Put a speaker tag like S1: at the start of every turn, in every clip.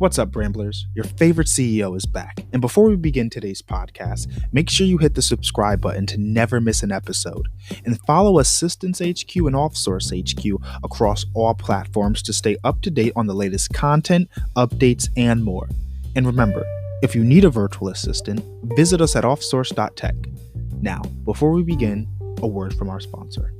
S1: What's up, Ramblers? Your favorite CEO is back. And before we begin today's podcast, make sure you hit the subscribe button to never miss an episode. And follow Assistance HQ and Offsource HQ across all platforms to stay up to date on the latest content, updates, and more. And remember, if you need a virtual assistant, visit us at offsource.tech. Now, before we begin, a word from our sponsor.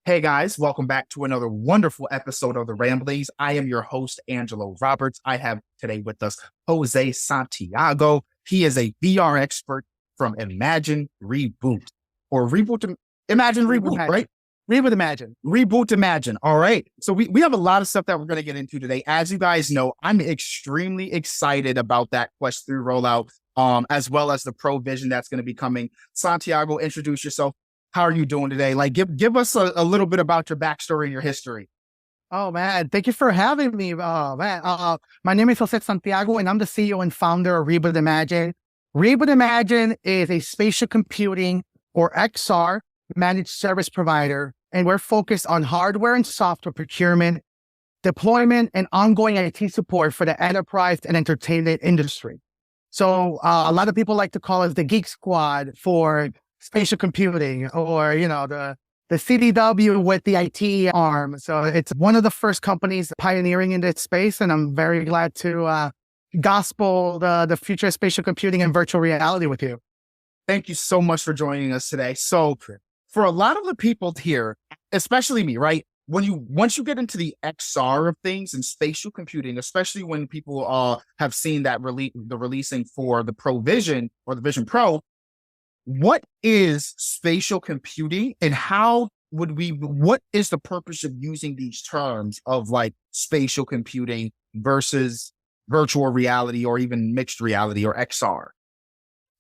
S1: Hey guys, welcome back to another wonderful episode of The Ramblings. I am your host, Angelo Roberts. I have today with us Jose Santiago. He is a VR expert from Imagine Reboot. Or Reboot, Imagine Reboot, right?
S2: Reboot Imagine.
S1: Reboot Imagine. All right. So we have a lot of stuff that we're going to get into today. As you guys know, I'm extremely excited about that Quest 3 rollout, as well as the Pro Vision that's going to be coming. Santiago, introduce yourself. How are you doing today? Like, give us a little bit about your backstory and your history.
S2: Oh, man. Thank you for having me. My name is Jose Santiago, and I'm the CEO and founder of Reboot Imagine. Reboot Imagine is a spatial computing, or XR, managed service provider, and we're focused on hardware and software procurement, deployment, and ongoing IT support for the enterprise and entertainment industry. So a lot of people like to call us the Geek Squad for spatial computing, or, the CDW with the IT arm. So it's one of the first companies pioneering in this space. And I'm very glad to gospel the future of spatial computing and virtual reality with you.
S1: Thank you so much for joining us today. So for a lot of the people here, especially me, right? Once you get into the XR of things and spatial computing, especially when people have seen that the releasing for the Pro Vision or the Vision Pro, what is spatial computing, and what is the purpose of using these terms of like spatial computing versus virtual reality or even mixed reality or XR?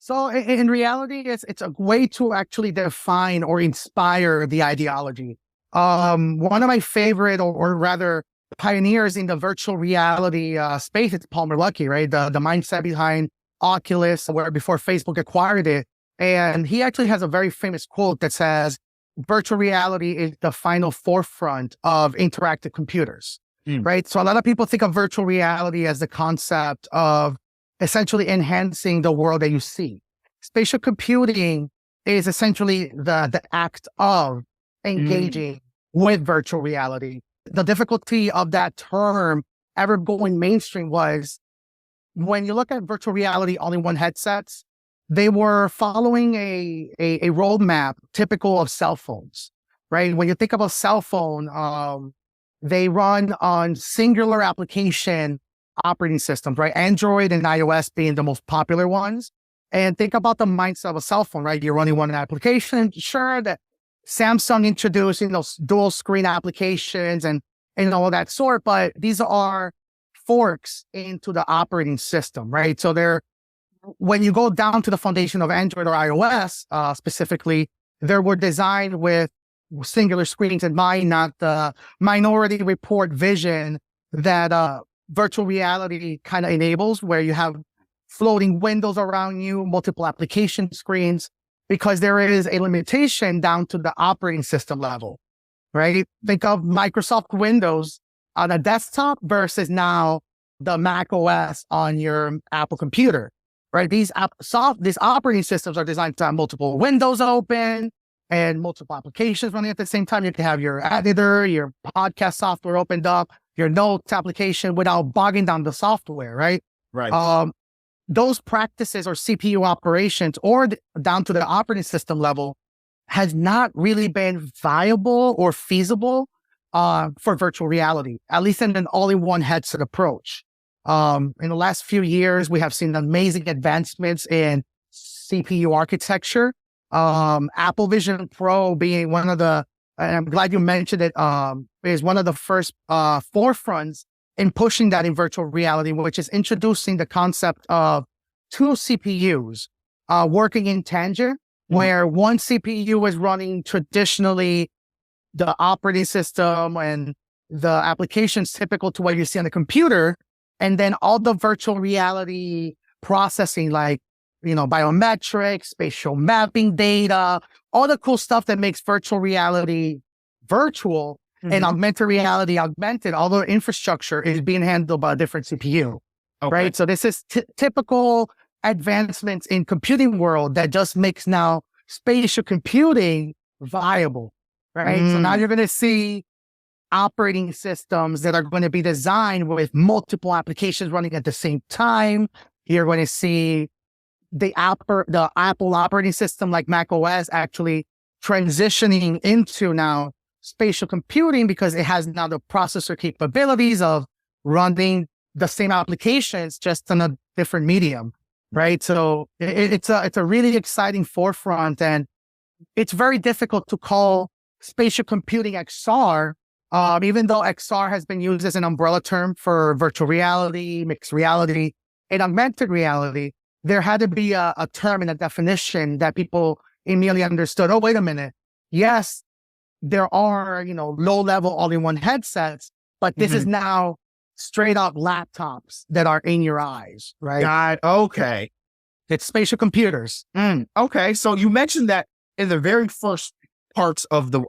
S2: So in reality, it's a way to actually define or inspire the ideology. One of my favorite, or rather pioneers in the virtual reality space, it's Palmer Luckey, right? The mindset behind Oculus, where before Facebook acquired it. And he actually has a very famous quote that says, virtual reality is the final forefront of interactive computers, right? So a lot of people think of virtual reality as the concept of essentially enhancing the world that you see. Spatial computing is essentially the act of engaging with virtual reality. The difficulty of that term ever going mainstream was when you look at virtual reality all-in-one headsets, they were following a roadmap typical of cell phones, right? When you think of a cell phone, they run on singular application operating systems, right? Android and iOS being the most popular ones. And think about the mindset of a cell phone, right? You're running one application. Sure, that Samsung introducing those dual screen applications and all of that sort, but these are forks into the operating system, right? So when you go down to the foundation of Android or iOS, specifically, they were designed with singular screens in mind, not the minority report vision that virtual reality kind of enables, where you have floating windows around you, multiple application screens, because there is a limitation down to the operating system level, right? Think of Microsoft Windows on a desktop versus now the Mac OS on your Apple computer. Right, these operating systems are designed to have multiple windows open and multiple applications running at the same time. You can have your editor, your podcast software opened up, your notes application without bogging down the software, right?
S1: Right.
S2: Those practices or CPU operations or down to the operating system level has not really been viable or feasible for virtual reality, at least in an all-in-one headset approach. In the last few years, we have seen amazing advancements in CPU architecture. Apple Vision Pro being one of and I'm glad you mentioned it, is one of the first forefronts in pushing that in virtual reality, which is introducing the concept of two CPUs working in tangent, where one CPU is running traditionally the operating system and the applications typical to what you see on the computer. And then all the virtual reality processing, like, biometrics, spatial mapping data, all the cool stuff that makes virtual reality virtual And augmented reality, all the infrastructure is being handled by a different CPU, right? So this is typical advancements in computing world that just makes now spatial computing viable, right? So now you're going to see operating systems that are going to be designed with multiple applications running at the same time. You're going to see the Apple operating system like Mac OS actually transitioning into now spatial computing because it has now the processor capabilities of running the same applications just on a different medium, right? So it's a really exciting forefront, and it's very difficult to call spatial computing XR, even though XR has been used as an umbrella term for virtual reality, mixed reality, and augmented reality. There had to be a term and a definition that people immediately understood. Oh, wait a minute. Yes, there are, low-level all-in-one headsets, but this is now straight up laptops that are in your eyes, right?
S1: Okay.
S2: It's spatial computers.
S1: Okay. So you mentioned that in the very first parts of the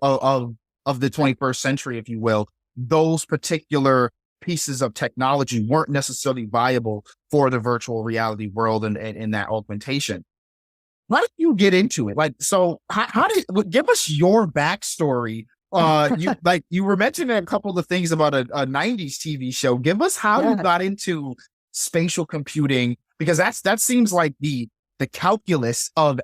S1: 21st century, if you will, those particular pieces of technology weren't necessarily viable for the virtual reality world and that augmentation. How did you get into it? Give us your backstory. You were mentioning a couple of things about a 90s TV show. Give us how you got into spatial computing, because that seems like the calculus of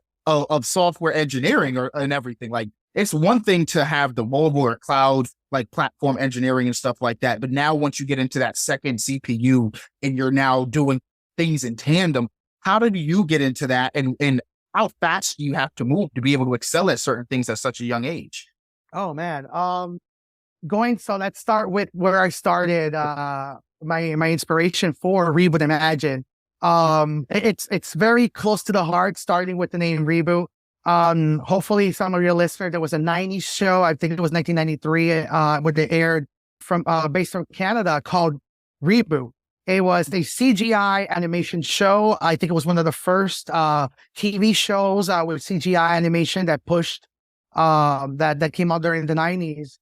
S1: software engineering and everything. Like, it's one thing to have the mobile or cloud like platform engineering and stuff like that, but now once you get into that second CPU and you're now doing things in tandem, how did you get into that, and how fast do you have to move to be able to excel at certain things at such a young age?
S2: Oh man. So let's start with where I started, my inspiration for Reboot Imagine. It's very close to the heart, starting with the name Reboot. Hopefully some of your listeners, there was a 90s show, I think it was 1993, when they aired based from Canada, called Reboot. It was a CGI animation show. I think it was one of the first TV shows with CGI animation that pushed that came out during the 90s.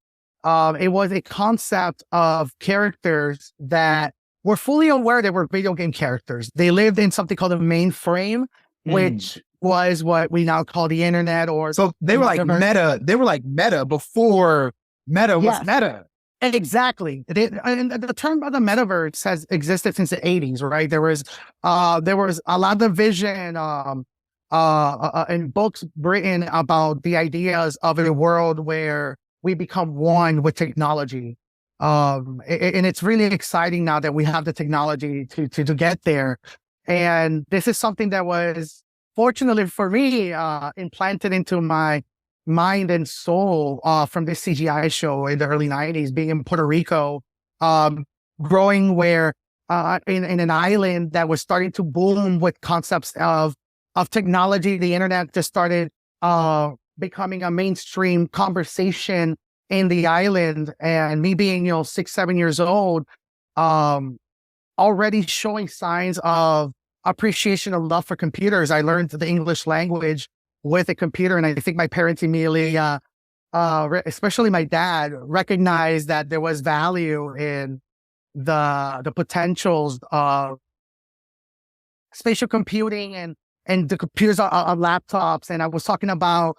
S2: It was a concept of characters that were fully aware they were video game characters. They lived in something called a mainframe, which was what we now call the internet. Or
S1: so they were like meta. They were like meta before meta was meta.
S2: Exactly. And the term of the metaverse has existed since the 80s, right? There was a lot of vision and books written about the ideas of a world where we become one with technology. And it's really exciting now that we have the technology to get there. And this is something that was, fortunately for me, implanted into my mind and soul from this CGI show in the early 90s, being in Puerto Rico, growing where in an island that was starting to boom with concepts of technology. The internet just started becoming a mainstream conversation in the island. And me being, 6-7 years old, already showing signs of appreciation and love for computers. I learned the English language with a computer, and I think my parents immediately, especially my dad, recognized that there was value in the potentials of spatial computing and the computers on laptops. And I was talking about,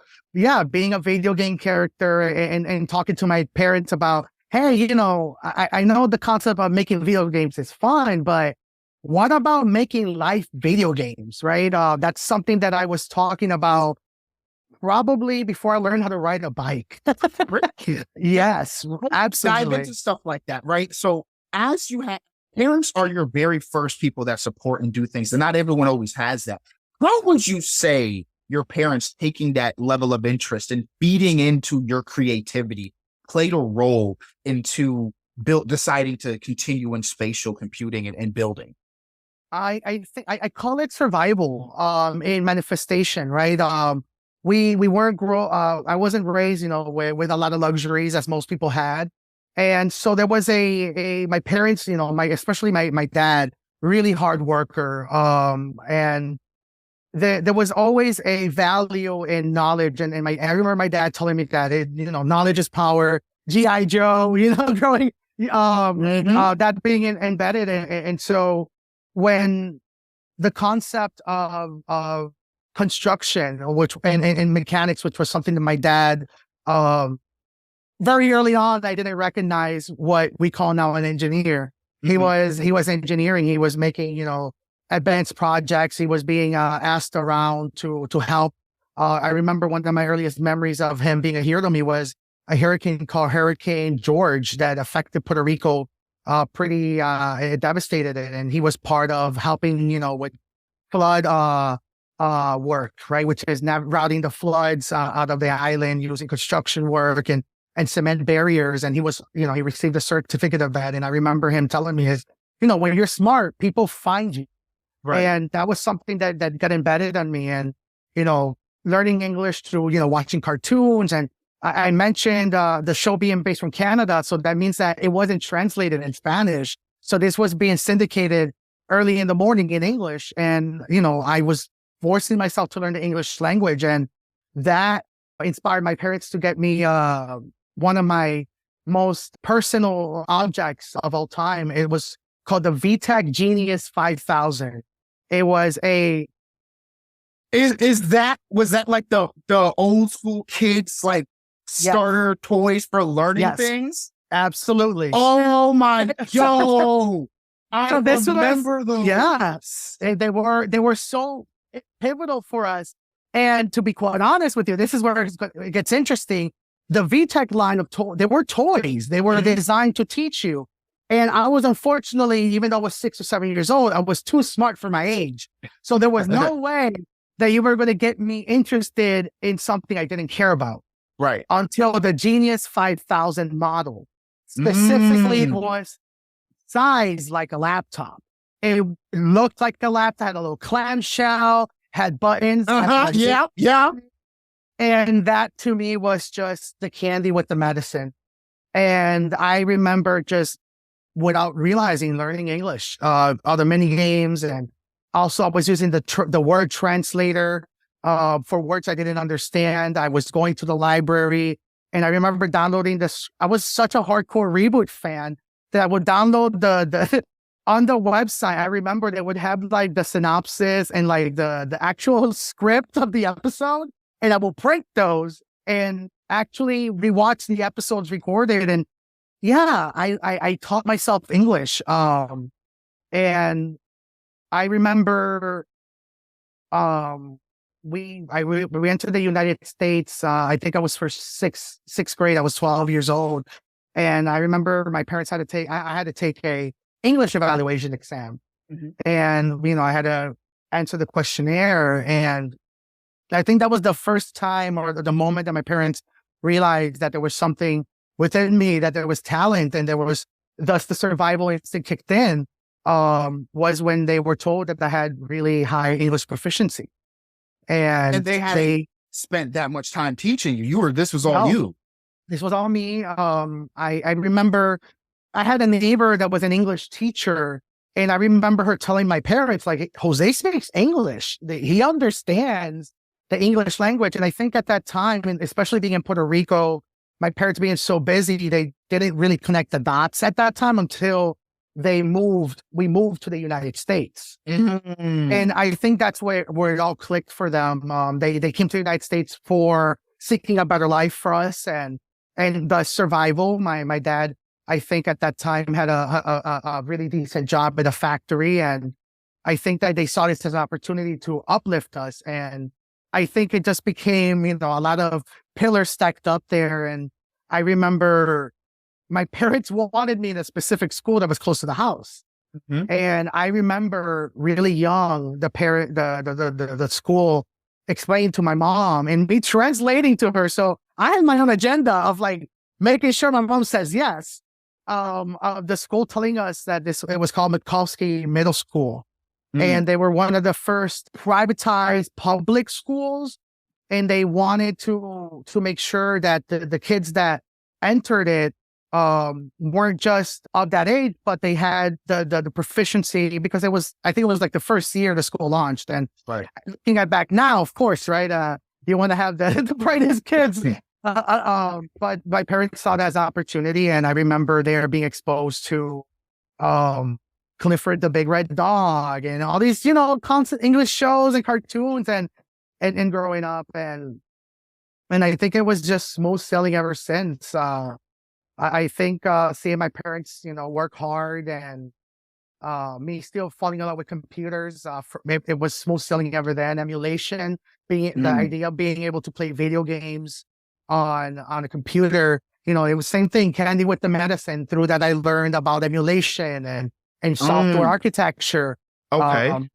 S2: being a video game character and talking to my parents about, hey, I know the concept of making video games is fun, but what about making live video games, right? That's something that I was talking about probably before I learned how to ride a bike. Yes, absolutely.
S1: Dive into stuff like that, right? So as you have, parents are your very first people that support and do things, and not everyone always has that. How would you say your parents taking that level of interest and feeding into your creativity played a role into deciding to continue in spatial computing and building?
S2: I think I call it survival in manifestation, right? We weren't I wasn't raised, with a lot of luxuries as most people had. And so there was my parents, especially my dad, really hard worker. And there was always a value in knowledge. And I remember my dad telling me that knowledge is power. GI Joe, growing that being embedded, and so when the concept of construction, which and mechanics, which was something that my dad, very early on, I didn't recognize what we call now an engineer. He was engineering. He was making advanced projects. He was being asked around to help. I remember one of my earliest memories of him being a hero to me was a hurricane called Hurricane George that affected Puerto Rico, pretty it devastated it, and he was part of helping with flood work, right, which is now routing the floods out of the island using construction work and cement barriers. And he was, he received a certificate of that. And I remember him telling me when you're smart, people find you. Right. And that was something that got embedded on me. And, learning English through, watching cartoons. And I mentioned the show being based from Canada. So that means that it wasn't translated in Spanish. So this was being syndicated early in the morning in English. And, I was forcing myself to learn the English language. And that inspired my parents to get me one of my most personal objects of all time. It was called the VTech Genius 5000. It was
S1: was that like the old school kids like starter toys for learning things?
S2: Absolutely.
S1: Oh my yo. I remember those.
S2: Yes. They were so pivotal for us. And to be quite honest with you, this is where it gets interesting. The VTech line of toys, they were toys. They were designed to teach you. And I was, unfortunately, even though I was 6 or 7 years old, I was too smart for my age. So there was no way that you were going to get me interested in something I didn't care about.
S1: Right.
S2: Until the Genius 5000 model. Specifically, it was sized like a laptop. It looked like a laptop, had a little clamshell, had buttons.
S1: Yeah.
S2: And that to me was just the candy with the medicine. And I remember just without realizing learning English, other mini games. And also I was using the word translator for words I didn't understand. I was going to the library and I remember downloading this. I was such a hardcore Reboot fan that I would download the on the website. I remember they would have like the synopsis and like the actual script of the episode. And I will print those and actually rewatch the episodes recorded. And I taught myself English. And I remember we went to the United States. I think I was for sixth grade. I was 12 years old. And I remember my parents I had to take a English evaluation exam. And, I had to answer the questionnaire. And I think that was the first time or the moment that my parents realized that there was something within me, that there was talent, and there was thus the survival instinct kicked in, was when they were told that I had really high English proficiency. And they
S1: spent that much time teaching you. This was all you.
S2: This was all me. I remember I had a neighbor that was an English teacher, and I remember her telling my parents, like, Jose speaks English. He understands the English language. And I think at that time, and especially being in Puerto Rico, my parents being so busy, they didn't really connect the dots at that time until we moved to the United States. And I think that's where it all clicked for them. They came to the United States for seeking a better life for us and the survival. My dad, I think at that time had a really decent job at a factory. And I think that they saw this as an opportunity to uplift us. And I think it just became, a lot of pillars stacked up there. And I remember my parents wanted me in a specific school that was close to the house. And I remember really young, the school explained to my mom and me translating to her. So I had my own agenda of like making sure my mom says yes. The school telling us that it was called Mikulski Middle School. And they were one of the first privatized public schools. And they wanted to make sure that the kids that entered it weren't just of that age, but they had the proficiency, because I think it was like the first year the school launched. And looking back now, of course, right? You want to have the brightest kids But my parents saw that as opportunity, and I remember they were being exposed to Clifford the Big Red Dog and all these, constant English shows and cartoons and growing up and I think it was just smooth sailing ever since. I think seeing my parents, work hard and me still falling in love with computers. It was smooth sailing ever then. Emulation, the idea of being able to play video games on a computer. It was same thing. Candy with the medicine. Through that, I learned about emulation and software architecture.
S1: Okay.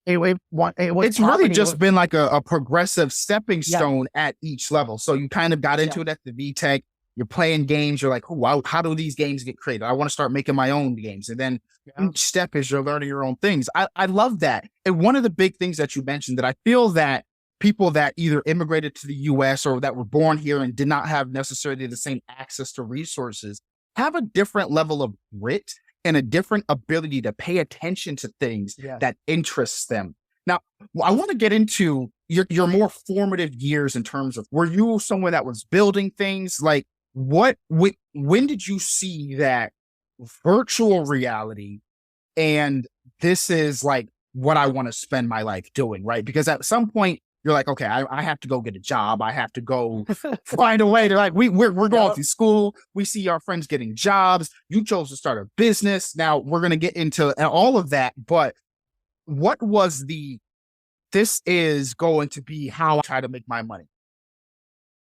S2: It was
S1: It's really just been like a progressive stepping stone at each level. So you kind of got into it at the VTech. You're playing games. You're like, oh, wow, how do these games get created? I want to start making my own games. And then each step is you're learning your own things. I love that. And one of the big things that you mentioned that I feel that people that either immigrated to the US or that were born here and did not have necessarily the same access to resources have a different level of grit and a different ability to pay attention to things that interests them. Now, I want to get into your more formative years in terms of, were you someone that was building things? Like when did you see that virtual reality and this is like what I want to spend my life doing, right? Because at some point you're like, okay, I have to go get a job. I have to go find a way to we're going through school. We see our friends getting jobs. You chose to start a business. Now we're going to get into all of that. But what was this is going to be how I try to make my money?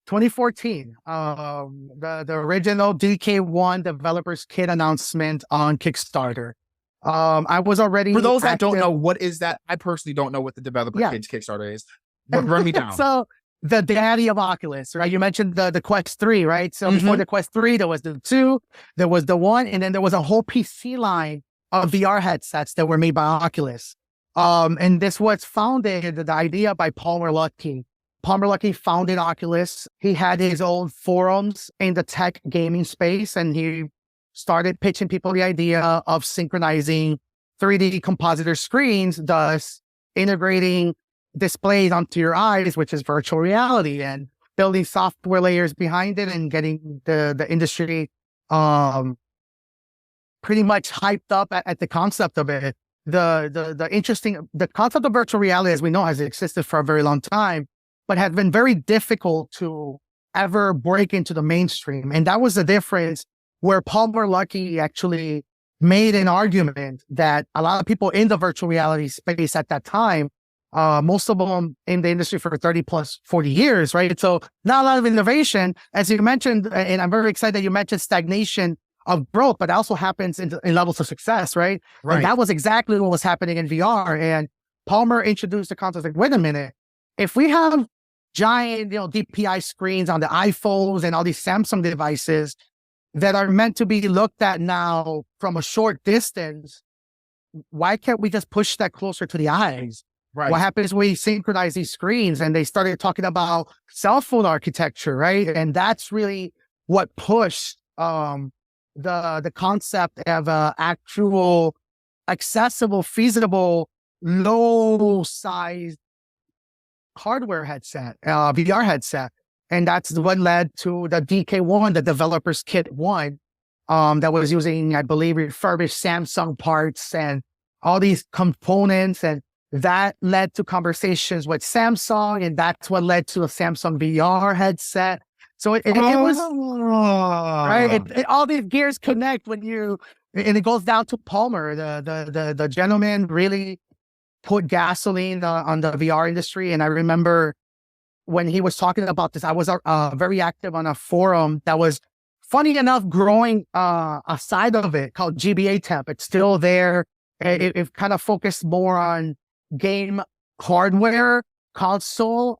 S2: 2014, the original DK1 developers kit announcement on Kickstarter. I was already,
S1: for those that don't know, what is that? I personally don't know what the developer kids Kickstarter is. Run me down.
S2: So the daddy of Oculus, right? You mentioned the Quest 3, right? So before the Quest 3, there was the 2, there was the 1, and then there was a whole PC line of VR headsets that were made by Oculus. And this was founded, the idea by Palmer Luckey. Palmer Luckey founded Oculus. He had his own forums in the tech gaming space, and he started pitching people the idea of synchronizing 3D compositor screens, thus integrating displays onto your eyes, which is virtual reality, and building software layers behind it and getting the industry pretty much hyped up at the concept of it. The concept of virtual reality, as we know, has existed for a very long time, but has been very difficult to ever break into the mainstream. And that was the difference where Palmer Luckey actually made an argument that a lot of people in the virtual reality space at that time, most of them in the industry for 30 plus 40 years, right? So not a lot of innovation, as you mentioned, and I'm very excited that you mentioned stagnation of growth, but that also happens in levels of success, right? And that was exactly what was happening in VR. And Palmer introduced the concept like, wait a minute, if we have giant, DPI screens on the iPhones and all these Samsung devices that are meant to be looked at now from a short distance, why can't we just push that closer to the eyes? Right. What happens when we synchronize these screens? And they started talking about cell phone architecture, right? And that's really what pushed the concept of actual accessible, feasible, low size hardware headset, VR headset. And that's what led to the DK1, the developers kit 1, that was using, I believe, refurbished Samsung parts and all these components. And that led to conversations with Samsung, and that's what led to a Samsung VR headset. So it was right. All these gears connect and it goes down to Palmer. The gentleman really put gasoline on the VR industry. And I remember when he was talking about this, I was very active on a forum that was, funny enough, growing a side of it called GBA Temp. It's still there. It kind of focused more on game hardware, console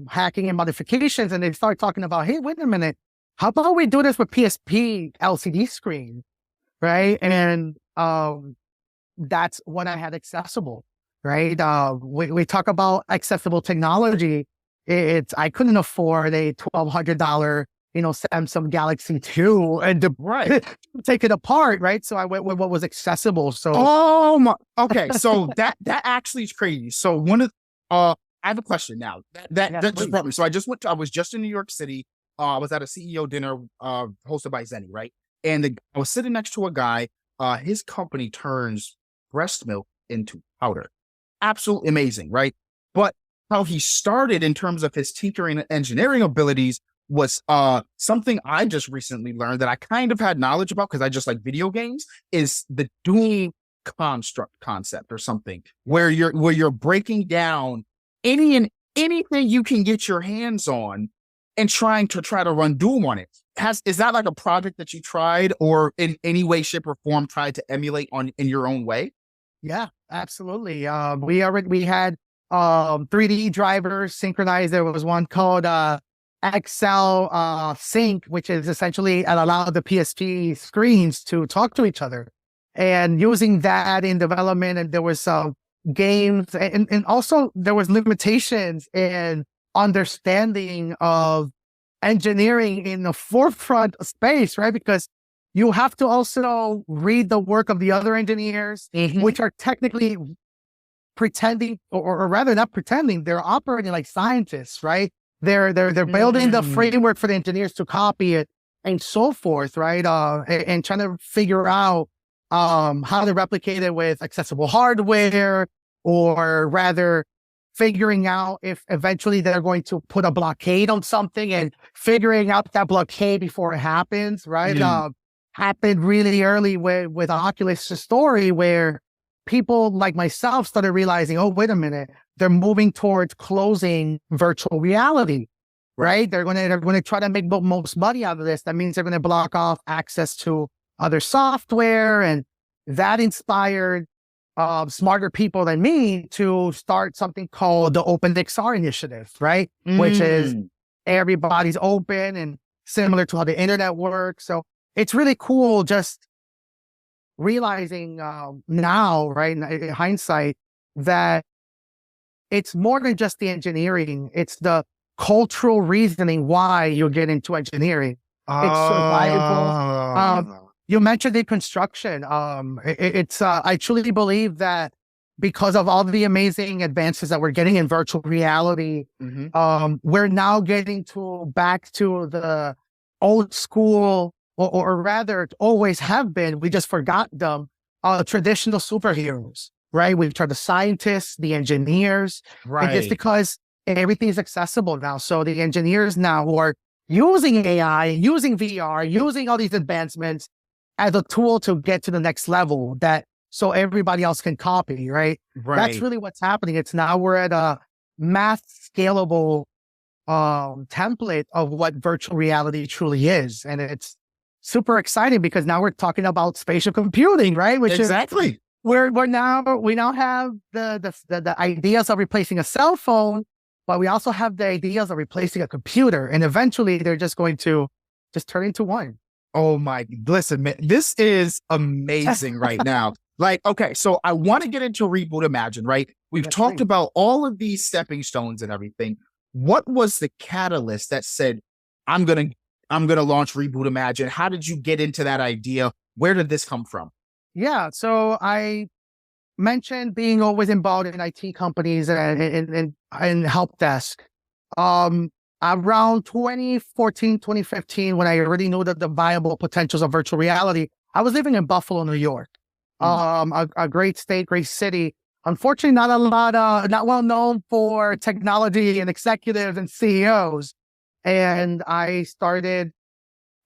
S2: hacking and modifications. And they started talking about, hey, wait a minute, how about we do this with PSP LCD screen, right? And that's what I had accessible, right? We talk about accessible technology. I couldn't afford a $1,200 Samsung Galaxy 2 and take it apart, right? So I went with what was accessible. So
S1: okay, so that actually is crazy. So I have a question now. That just brought me. So I was just in New York City I was at a CEO dinner hosted by Zenny, right? And I was sitting next to a guy. His company turns breast milk into powder. Absolutely amazing, right? But how he started in terms of his tinkering and engineering abilities was something I just recently learned that I kind of had knowledge about because I just like video games, is the Doom construct concept or something where you're breaking down anything you can get your hands on and trying to run Doom on it. Is that like a project that you tried or in any way, shape, or form tried to emulate in your own way?
S2: Yeah, absolutely. We had 3D drivers synchronized. There was one called Excel Sync, which is essentially it allowed the PSP screens to talk to each other, and using that in development. And there was some games, and also there was limitations in understanding of engineering in the forefront space, right? Because you have to also read the work of the other engineers, which are technically pretending, or rather not pretending, they're operating like scientists, right? They're building the framework for the engineers to copy it and so forth, right? And trying to figure out how to replicate it with accessible hardware, or rather figuring out if eventually they're going to put a blockade on something and figuring out that blockade before it happens, right? Happened really early with Oculus' story, where people like myself started realizing, oh, wait a minute, they're moving towards closing virtual reality, right? They're going to try to make the most money out of this. That means they're going to block off access to other software, and that inspired smarter people than me to start something called the Open XR Initiative, right? Which is everybody's open and similar to how the internet works. So it's really cool just realizing now, right, in hindsight, that it's more than just the engineering. It's the cultural reasoning why you get into engineering. It's survivable. You mentioned deconstruction. I truly believe that because of all the amazing advances that we're getting in virtual reality, we're now getting back to the old school, or rather always have been, we just forgot them, traditional superheroes, right? We've tried the scientists, the engineers, right? It's because everything is accessible now. So the engineers now who are using AI, using VR, using all these advancements as a tool to get to the next level, so everybody else can copy, right? That's really what's happening. It's now we're at a mass scalable template of what virtual reality truly is. And it's super exciting because now we're talking about spatial computing, right? Which is we now have the ideas of replacing a cell phone, but we also have the ideas of replacing a computer. And eventually they're just going to just turn into one.
S1: Oh my, listen, man, this is amazing right now. Like, okay, so I want to get into Reboot Imagine, right? We've talked about all of these stepping stones and everything. What was the catalyst that said, I'm gonna launch Reboot Imagine? How did you get into that idea? Where did this come from?
S2: Yeah, so I mentioned being always involved in IT companies and help desk. Around 2014, 2015, when I already knew that the viable potentials of virtual reality, I was living in Buffalo, New York. A great state, great city. Unfortunately, not well known for technology and executives and CEOs. And I started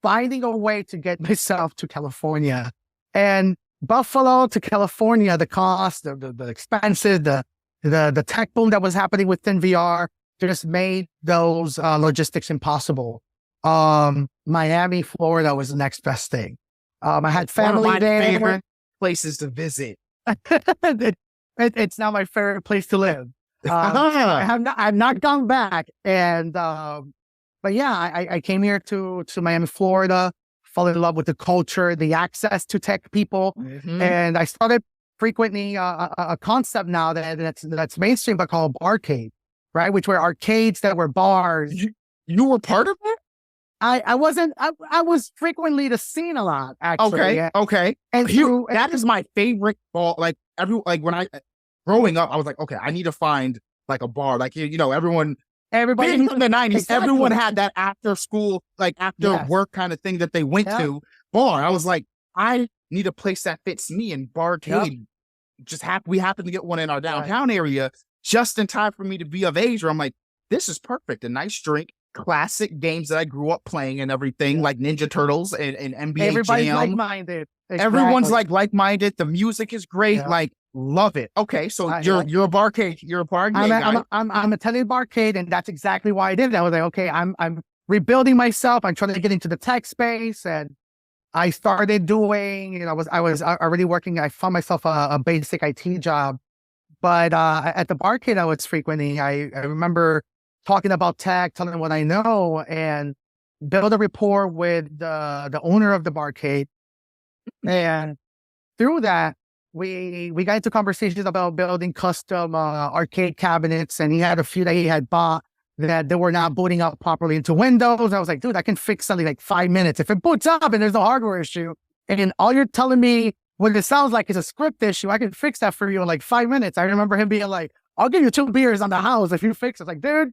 S2: finding a way to get myself to California. And Buffalo to California, the cost, the expenses, the tech boom that was happening within VR just made those logistics impossible. Miami, Florida was the next best thing. I had family
S1: one of my
S2: there.
S1: favorite places to visit.
S2: It's now my favorite place to live. I've not gone back. And but yeah, I came here to Miami, Florida, fell in love with the culture, the access to tech people, and I started frequently a concept now that's mainstream, but called barcade, right? Which were arcades that were bars.
S1: You were part of it?
S2: I wasn't. I was frequently the scene a lot, actually.
S1: Okay.
S2: And
S1: that is my favorite ball. Like when I growing up, I was like, okay, I need to find like a bar. Like everyone
S2: Everybody
S1: Being from the 90s,
S2: exactly.
S1: everyone had that after school, like after
S2: Yes.
S1: work kind of thing that they went to bar. I was like, I need a place that fits me, and Barcade we happened to get one in our downtown area just in time for me to be of age, where I'm like, this is perfect. A nice drink, classic games that I grew up playing and everything, like Ninja Turtles and NBA
S2: Everybody's
S1: Jam.
S2: like-minded.
S1: Everyone's like-minded. The music is great. Like, love it. Okay, so you're a barcade. You're a barcade guy.
S2: I'm attending Barcade, and that's exactly why I did it. I was like, okay, I'm rebuilding myself. I'm trying to get into the tech space, and I started doing, I was already working. I found myself a basic IT job, but at the Barcade I was frequenting, I remember talking about tech, telling them what I know, and build a rapport with the owner of the Barcade. And through that, we got into conversations about building custom arcade cabinets, and he had a few that he had bought that they were not booting up properly into Windows. I was like, dude, I can fix something like 5 minutes. If it boots up and there's a hardware issue, and all you're telling me what it sounds like is a script issue, I can fix that for you in like 5 minutes. I remember him being like, I'll give you 2 beers on the house if you fix it. It's like, dude,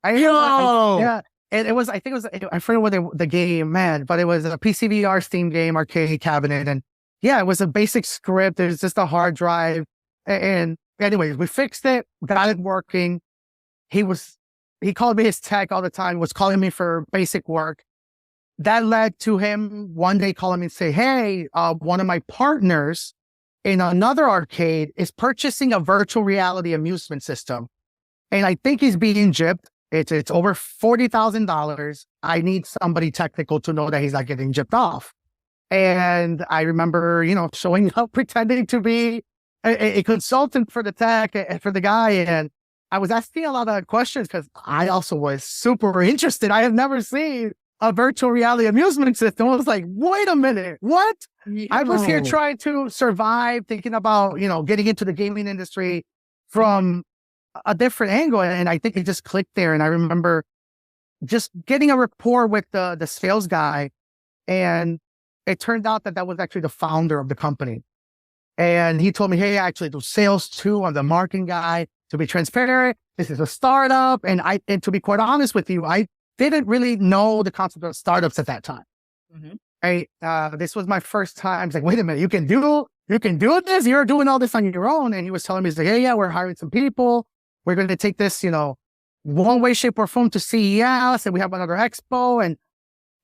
S2: yeah. And it was, I think it was, I forget what the game, man, but it was a PCVR Steam game arcade cabinet. And yeah, it was a basic script. There's just a hard drive. And anyways, we fixed it, got it working. He called me his tech all the time, was calling me for basic work. That led to him one day calling me and say, hey, one of my partners in another arcade is purchasing a virtual reality amusement system. And I think he's being gypped. It's over $40,000. I need somebody technical to know that he's not getting gypped off. And I remember, showing up, pretending to be a consultant for the tech and for the guy. And I was asking a lot of questions because I also was super interested. I have never seen a virtual reality amusement system. I was like, wait a minute, what? I was here trying to survive, thinking about, getting into the gaming industry from a different angle. And I think it just clicked there. And I remember just getting a rapport with the sales guy. And it turned out that was actually the founder of the company. And he told me, hey, I actually do sales too. I'm the marketing guy. To be transparent, this is a startup. And to be quite honest with you, I didn't really know the concept of startups at that time. Mm-hmm. This was my first time. It's like, wait a minute, you can do this? You're doing all this on your own. And he was telling me, he's like, hey, yeah, we're hiring some people. We're going to take this, one way, shape, or form to CES, and we have another expo, and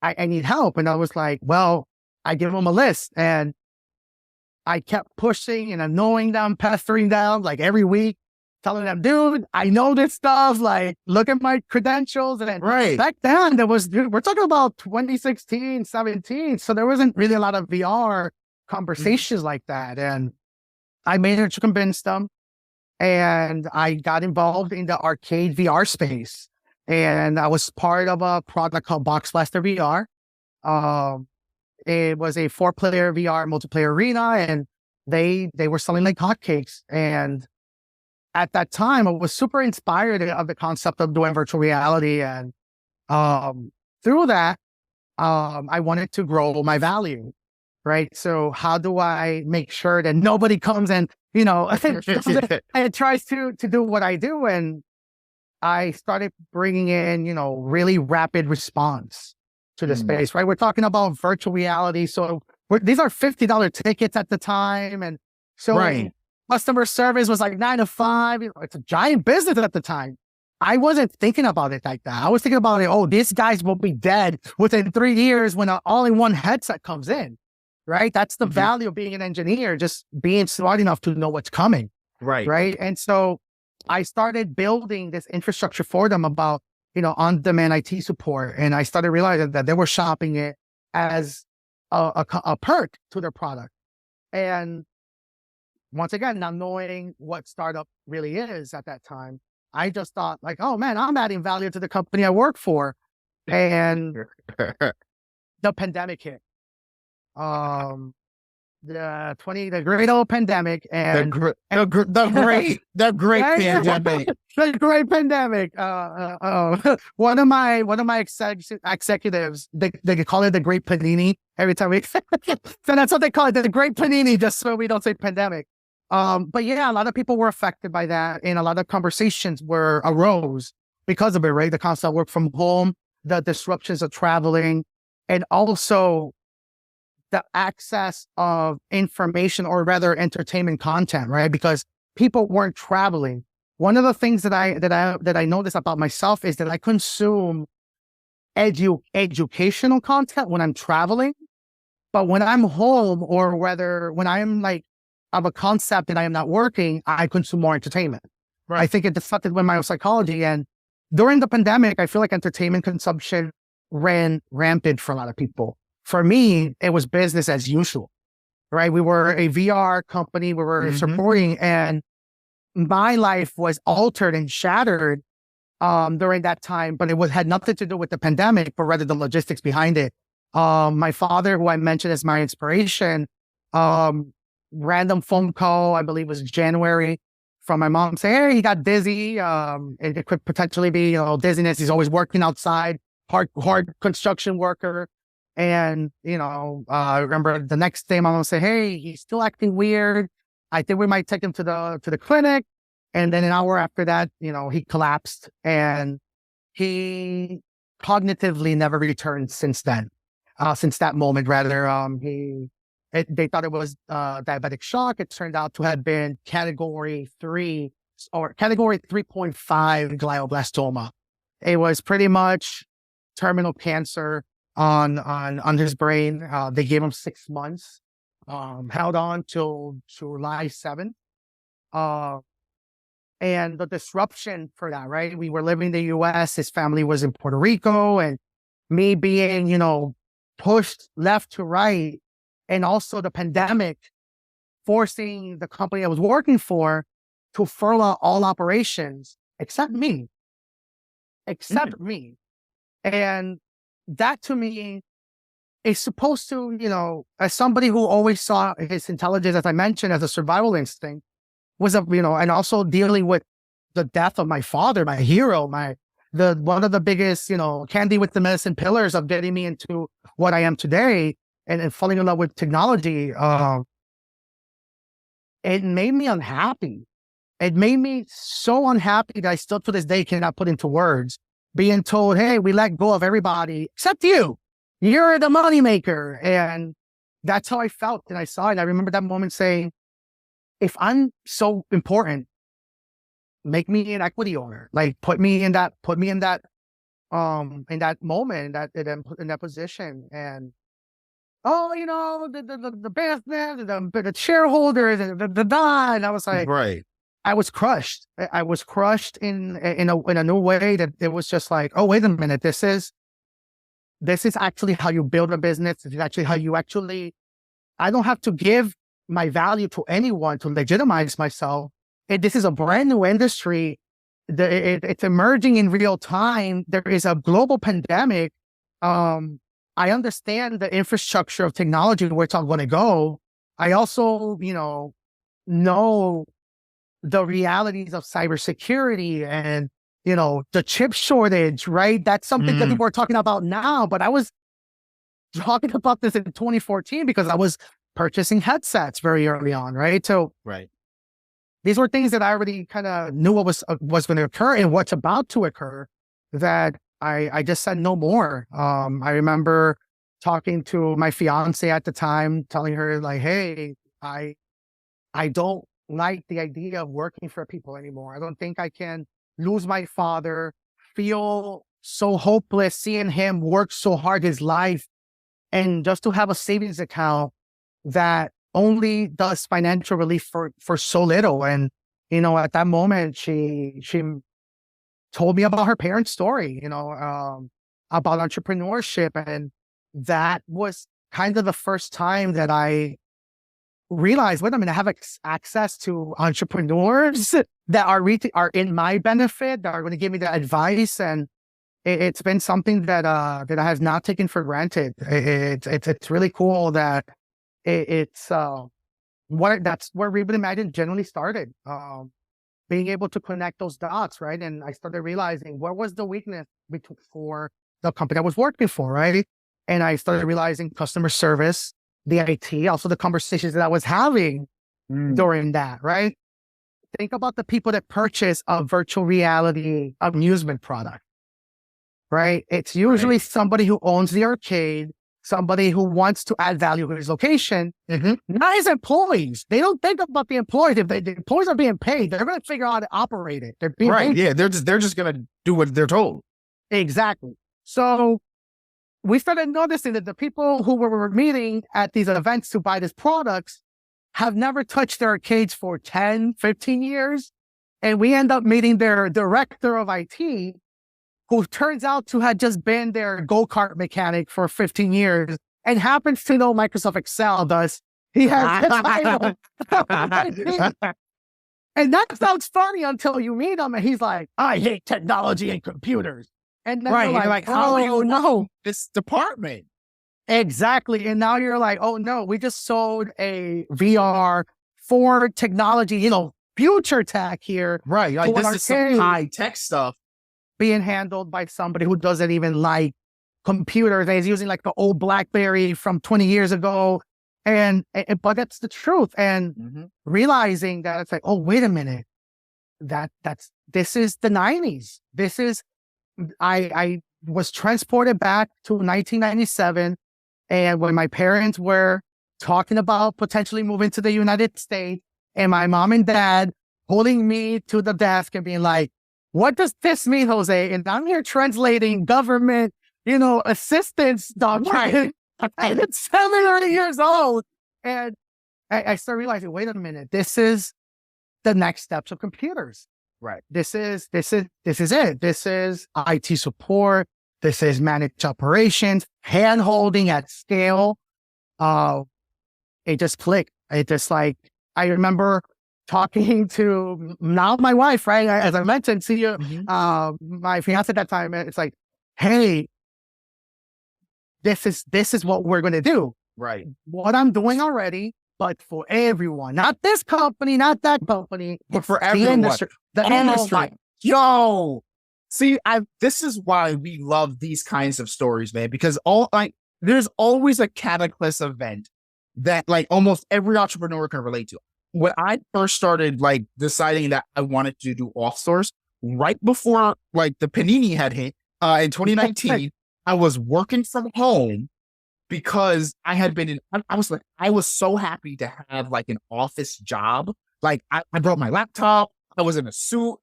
S2: I need help. And I was like, well, I give them a list, and I kept pushing and annoying them, pestering them like every week, telling them, dude, I know this stuff. Like, look at my credentials. And back then, we're talking about 2016, 17. So there wasn't really a lot of VR conversations like that. And I managed to convince them. And I got involved in the arcade VR space. And I was part of a product called Box Blaster VR. It was a 4-player VR multiplayer arena, and they were selling like hotcakes. And at that time, I was super inspired of the concept of doing virtual reality. And through that, I wanted to grow my value, right? So how do I make sure that nobody comes and, and tries to do what I do? And I started bringing in, really rapid response to the space, right? We're talking about virtual reality. So these are $50 tickets at the time. And so customer service was like 9 to 5. It's a giant business at the time. I wasn't thinking about it like that. I was thinking about it, these guys will be dead within 3 years when an all-in-one headset comes in, right? That's the value of being an engineer, just being smart enough to know what's coming. Right. And so I started building this infrastructure for them about, on-demand IT support. And I started realizing that they were shopping it as a perk to their product. And once again, not knowing what startup really is at that time, I just thought like, oh man, I'm adding value to the company I work for. And the pandemic hit. The great old pandemic, and
S1: the great pandemic.
S2: The great pandemic. One of my executives, they call it the Great Panini every time we. So that's what they call it, the Great Panini, just so we don't say pandemic. But yeah, a lot of people were affected by that, and a lot of conversations arose because of it, right? The constant work from home, the disruptions of traveling, and also the access of information, or rather entertainment content, right? Because people weren't traveling. One of the things that I noticed about myself is that I consume educational content when I'm traveling, but when I'm home, or whether when I'm like of a concept that I am not working, I consume more entertainment.
S1: Right.
S2: I think it affected with my psychology. And during the pandemic, I feel like entertainment consumption ran rampant for a lot of people. For me, it was business as usual, right? We were a VR company, we were supporting, and my life was altered and shattered during that time, but had nothing to do with the pandemic, but rather the logistics behind it. My father, who I mentioned as my inspiration, random phone call, I believe it was January, from my mom saying, hey, he got dizzy. It could potentially be, dizziness. He's always working outside, hard construction worker. And, I remember the next day, my mom said, hey, he's still acting weird. I think we might take him to the clinic. And then an hour after that, he collapsed, and he cognitively never returned since then. Since that moment, rather, they thought it was diabetic shock. It turned out to have been category 3 or category 3.5 glioblastoma. It was pretty much terminal cancer on his brain. They gave him 6 months, held on till July 7th. And the disruption for that, right? We were living in the US, his family was in Puerto Rico, and me being, pushed left to right. And also the pandemic forcing the company I was working for to furlough all operations except me. And that to me is supposed to, as somebody who always saw his intelligence, as I mentioned, as a survival instinct, was and also dealing with the death of my father, my hero, one of the biggest, candy with the medicine pillars of getting me into what I am today, and falling in love with technology. It made me unhappy. It made me so unhappy that I still to this day cannot put into words. Being told, hey, we let go of everybody except you. You're the moneymaker. And that's how I felt. And I saw it. I remember that moment saying, if I'm so important, make me an equity owner. Like put me in that moment, in that position. And the business, the shareholders, and I was like,
S1: right.
S2: I was crushed. I was crushed in a new way, that it was just like, oh, wait a minute, this is actually how you build a business. This is actually how you I don't have to give my value to anyone to legitimize myself. This is a brand new industry. It's emerging in real time. There is a global pandemic. I understand the infrastructure of technology and where it's all going to go. I also, know the realities of cybersecurity and, the chip shortage, right? That's something that people are talking about now, but I was talking about this in 2014 because I was purchasing headsets very early on, right? So
S1: right.
S2: These were things that I already kind of knew what was going to occur and what's about to occur, that I just said no more. I remember talking to my fiance at the time, telling her like, hey, I don't like the idea of working for people anymore. I don't think I can lose my father, feel so hopeless, seeing him work so hard his life, and just to have a savings account that only does financial relief for so little. And, at that moment, she told me about her parents' story, about entrepreneurship. And that was kind of the first time that I realized, wait a minute, I have access to entrepreneurs that are in my benefit, that are going to give me the advice. And it's been something that I have not taken for granted. It's really cool that that's where Reboot Imagine generally started. Being able to connect those dots, right? And I started realizing what was the weakness for the company I was working for, right? And I started realizing customer service, the IT, also the conversations that I was having during that, right? think about the people that purchase a virtual reality amusement product, right? It's usually somebody who owns the arcade, somebody who wants to add value to his location, not his employees. They don't think about the employees. If the employees are being paid, they're going to figure out how to operate it. They're being paid.
S1: Yeah, they're just going to do what they're told.
S2: Exactly. So we started noticing that the people who were meeting at these events to buy these products have never touched their arcades for 10, 15 years. And we end up meeting their director of IT, who turns out to have just been their go-kart mechanic for 15 years and happens to know Microsoft Excel does. He has his title. And that sounds funny until you meet him and he's like, I hate technology and computers. And then you're like,
S1: how do you
S2: no.
S1: know this department?
S2: Exactly. And now you're like, oh no, we just sold a VR for technology, future tech here.
S1: Right. Like this is some high tech stuff
S2: being handled by somebody who doesn't even like computers. He's using like the old BlackBerry from 20 years ago. But that's the truth. And realizing that it's like, oh, wait a minute. This is the 90s. I was transported back to 1997. And when my parents were talking about potentially moving to the United States, and my mom and dad pulling me to the desk and being like, what does this mean, Jose? And I'm here translating government, assistance doctrine. And it's 7 or 8 years old. And I started realizing, wait a minute, this is the next steps of computers.
S1: Right.
S2: This is it. This is IT support. This is managed operations, hand holding at scale. It just clicked. It just I remember talking to now my wife, right? As I mentioned to you, my fiance at that time, it's like, hey, this is what we're going to do.
S1: Right.
S2: What I'm doing already, but for everyone, not this company, not that company,
S1: but for everyone.
S2: The industry.
S1: Yo. See, this is why we love these kinds of stories, man, because there's always a cataclysm event that almost every entrepreneur can relate to. When I first started deciding that I wanted to do off source, right before the Panini had hit in 2019, I was working from home because I had been I was so happy to have an office job. I brought my laptop. I was in a suit.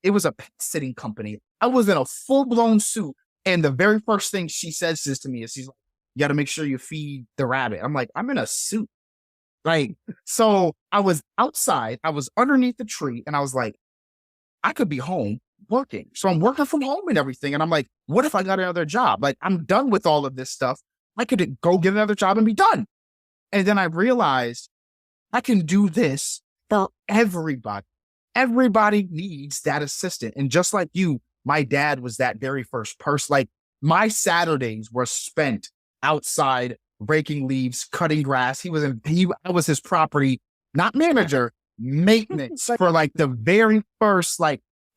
S1: It was a pet sitting company. I was in a full-blown suit. And the very first thing she says to me is, she's like, you got to make sure you feed the rabbit. I'm like, I'm in a suit. So I was outside. I was underneath the tree. And I was like, I could be home working. So I'm working from home and everything. And I'm like, what if I got another job? I'm done with all of this stuff. I could go get another job and be done. And then I realized I can do this for everybody. Everybody needs that assistant. And just like you, my dad was that very first person. My Saturdays were spent outside raking leaves, cutting grass. I was his property, not manager, maintenance for the very first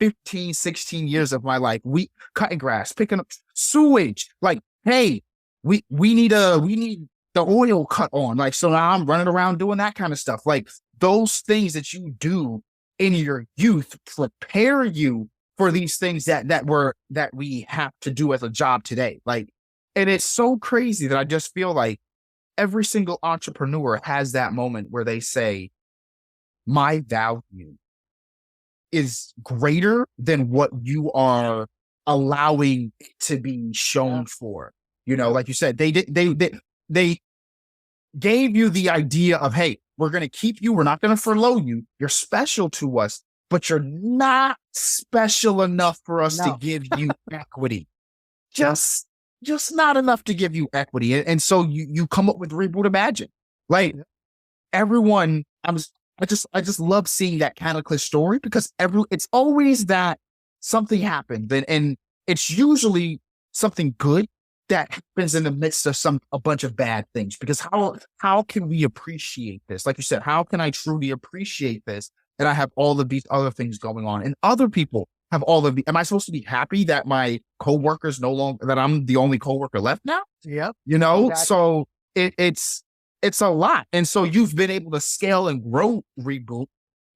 S1: 15, 16 years of my life. We cutting grass, picking up sewage. Hey, we need the oil cut on. So now I'm running around doing that kind of stuff. Those things that you do in your youth prepare you for these things that we have to do as a job today. And it's so crazy that I just feel like every single entrepreneur has that moment where they say, my value is greater than what you are allowing it to be shown for. Like you said, they gave you the idea of, hey, we're going to keep you. We're not going to furlough you. You're special to us, but you're not special enough for us to give you equity. Just not enough to give you equity. And so you come up with Reboot Imagine. Everyone, I just love seeing that cataclysm story because it's always that something happened and it's usually something good that happens in the midst of a bunch of bad things. Because how can we appreciate this? Like you said, how can I truly appreciate this? And I have all of these other things going on, and other people have all of the. Am I supposed to be happy that my coworkers that I'm the only coworker left now?
S2: Yep.
S1: Exactly. So it's a lot, and so you've been able to scale and grow Reboot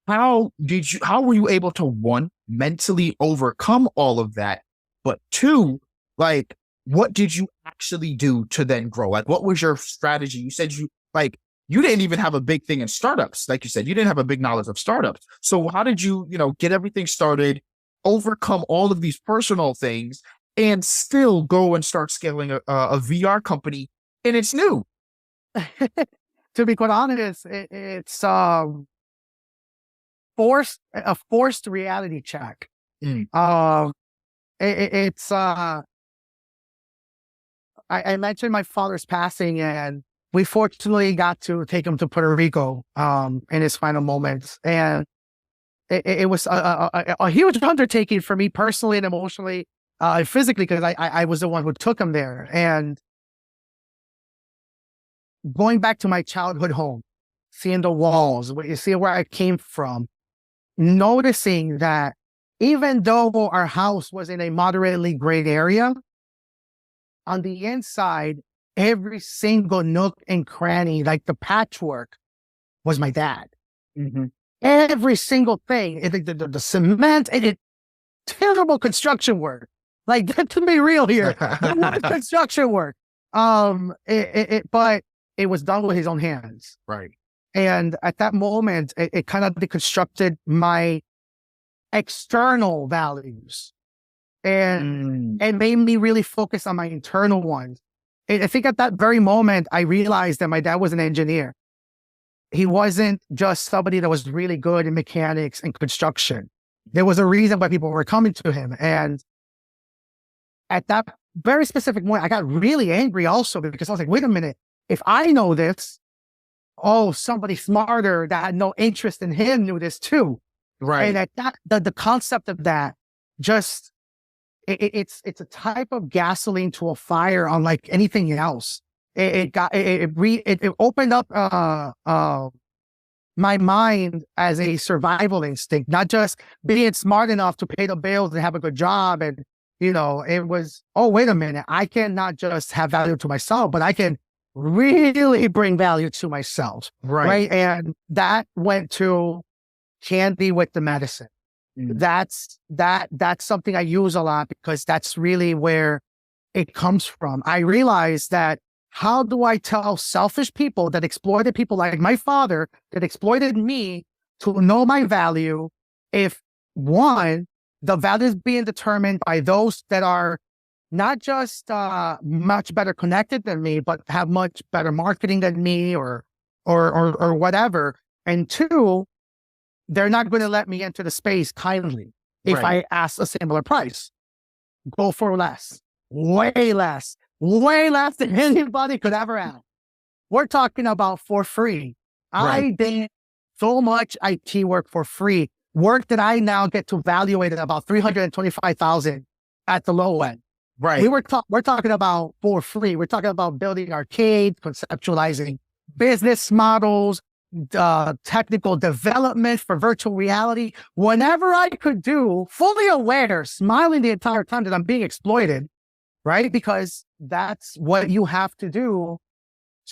S1: how were you able to, one, mentally overcome all of that, but two, like, what did you actually do to then grow? Like, what was your strategy? You said you didn't even have a big thing in startups. Like you said, you didn't have a big knowledge of startups. So how did you, get everything started, overcome all of these personal things, and still go and start scaling a VR company and it's new?
S2: To be quite honest, it's forced reality check.
S1: Mm.
S2: It's I mentioned my father's passing, and we fortunately got to take him to Puerto Rico in his final moments, and it was a huge undertaking for me personally and emotionally, physically, because I was the one who took him there. And going back to my childhood home, seeing the walls, you see where I came from, noticing that even though our house was in a moderately great area, on the inside, every single nook and cranny, like the patchwork, was my dad.
S1: Mm-hmm.
S2: Every single thing, the cement, terrible construction work. Like, to be real here, construction work. But it was done with his own hands.
S1: Right.
S2: And at that moment, it kind of deconstructed my external values and made me really focus on my internal ones. And I think at that very moment, I realized that my dad was an engineer. He wasn't just somebody that was really good in mechanics and construction. There was a reason why people were coming to him. And at that very specific moment, I got really angry also, because I was like, wait a minute, if I know this, somebody smarter that had no interest in him knew this too.
S1: Right.
S2: And at that, the concept of that, just, it's a type of gasoline to a fire unlike anything else. It opened up my mind as a survival instinct, not just being smart enough to pay the bills and have a good job. And, it was, wait a minute, I can not just have value to myself, but I can really bring value to myself.
S1: Right.
S2: And that went to candy with the medicine. That's something I use a lot, because that's really where it comes from. I realized that, how do I tell selfish people that exploited people like my father, that exploited me, to know my value, if, one, the value is being determined by those that are not just much better connected than me, but have much better marketing than me, or whatever. And two, they're not going to let me enter the space kindly if I ask a similar price. Go for less, way less than anybody could ever ask. We're talking about for free. Right. I did so much IT work for free, work that I now get to evaluate at about $325,000 at the low end.
S1: Right.
S2: We're talking about for free. We're talking about building arcades, conceptualizing business models, technical development for virtual reality. Whenever I could do, fully aware, smiling the entire time that I'm being exploited, right? Because that's what you have to do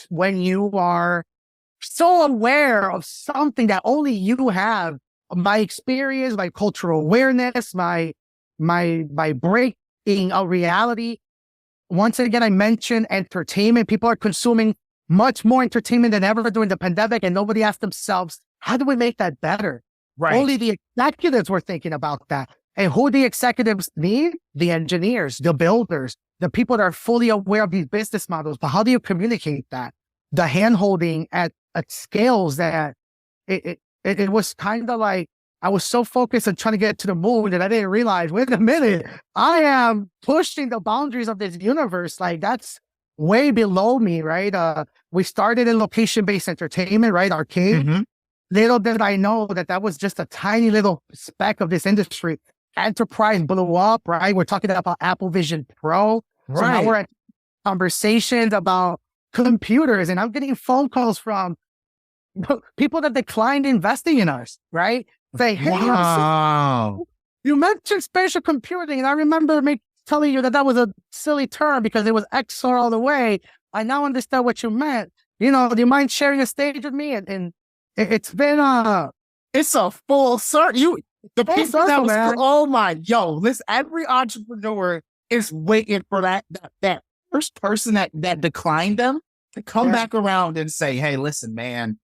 S2: when you are so aware of something that only you have. My experience, my cultural awareness, my breaking a reality. Once again, I mentioned entertainment. People are consuming much more entertainment than ever during the pandemic, and nobody asked themselves, how do we make that better?
S1: Right.
S2: Only the executives were thinking about that. And who the executives need? The engineers, the builders, the people that are fully aware of these business models. But how do you communicate that? The hand-holding at scales that it was kind of like, I was so focused on trying to get to the moon that I didn't realize, wait a minute, I am pushing the boundaries of this universe. Like, that's way below me, right? We started in location-based entertainment, right? Arcade. Mm-hmm. Little did I know that was just a tiny little speck of this industry. Enterprise blew up, right? We're talking about Apple Vision Pro. Right. So now we're at conversations about computers, and I'm getting phone calls from people that declined investing in us, right? Say, hey, wow, you mentioned spatial computing, and I remember telling you that was a silly term because it was XR all the way. I now understand what you meant. Do you mind sharing a stage with me? And it's been
S1: It's a full circle. The
S2: Full
S1: people that
S2: circle,
S1: was,
S2: man.
S1: oh my, yo, listen, every entrepreneur is waiting for that first person that declined them to come
S2: Yeah.
S1: back around and say, hey, listen, man,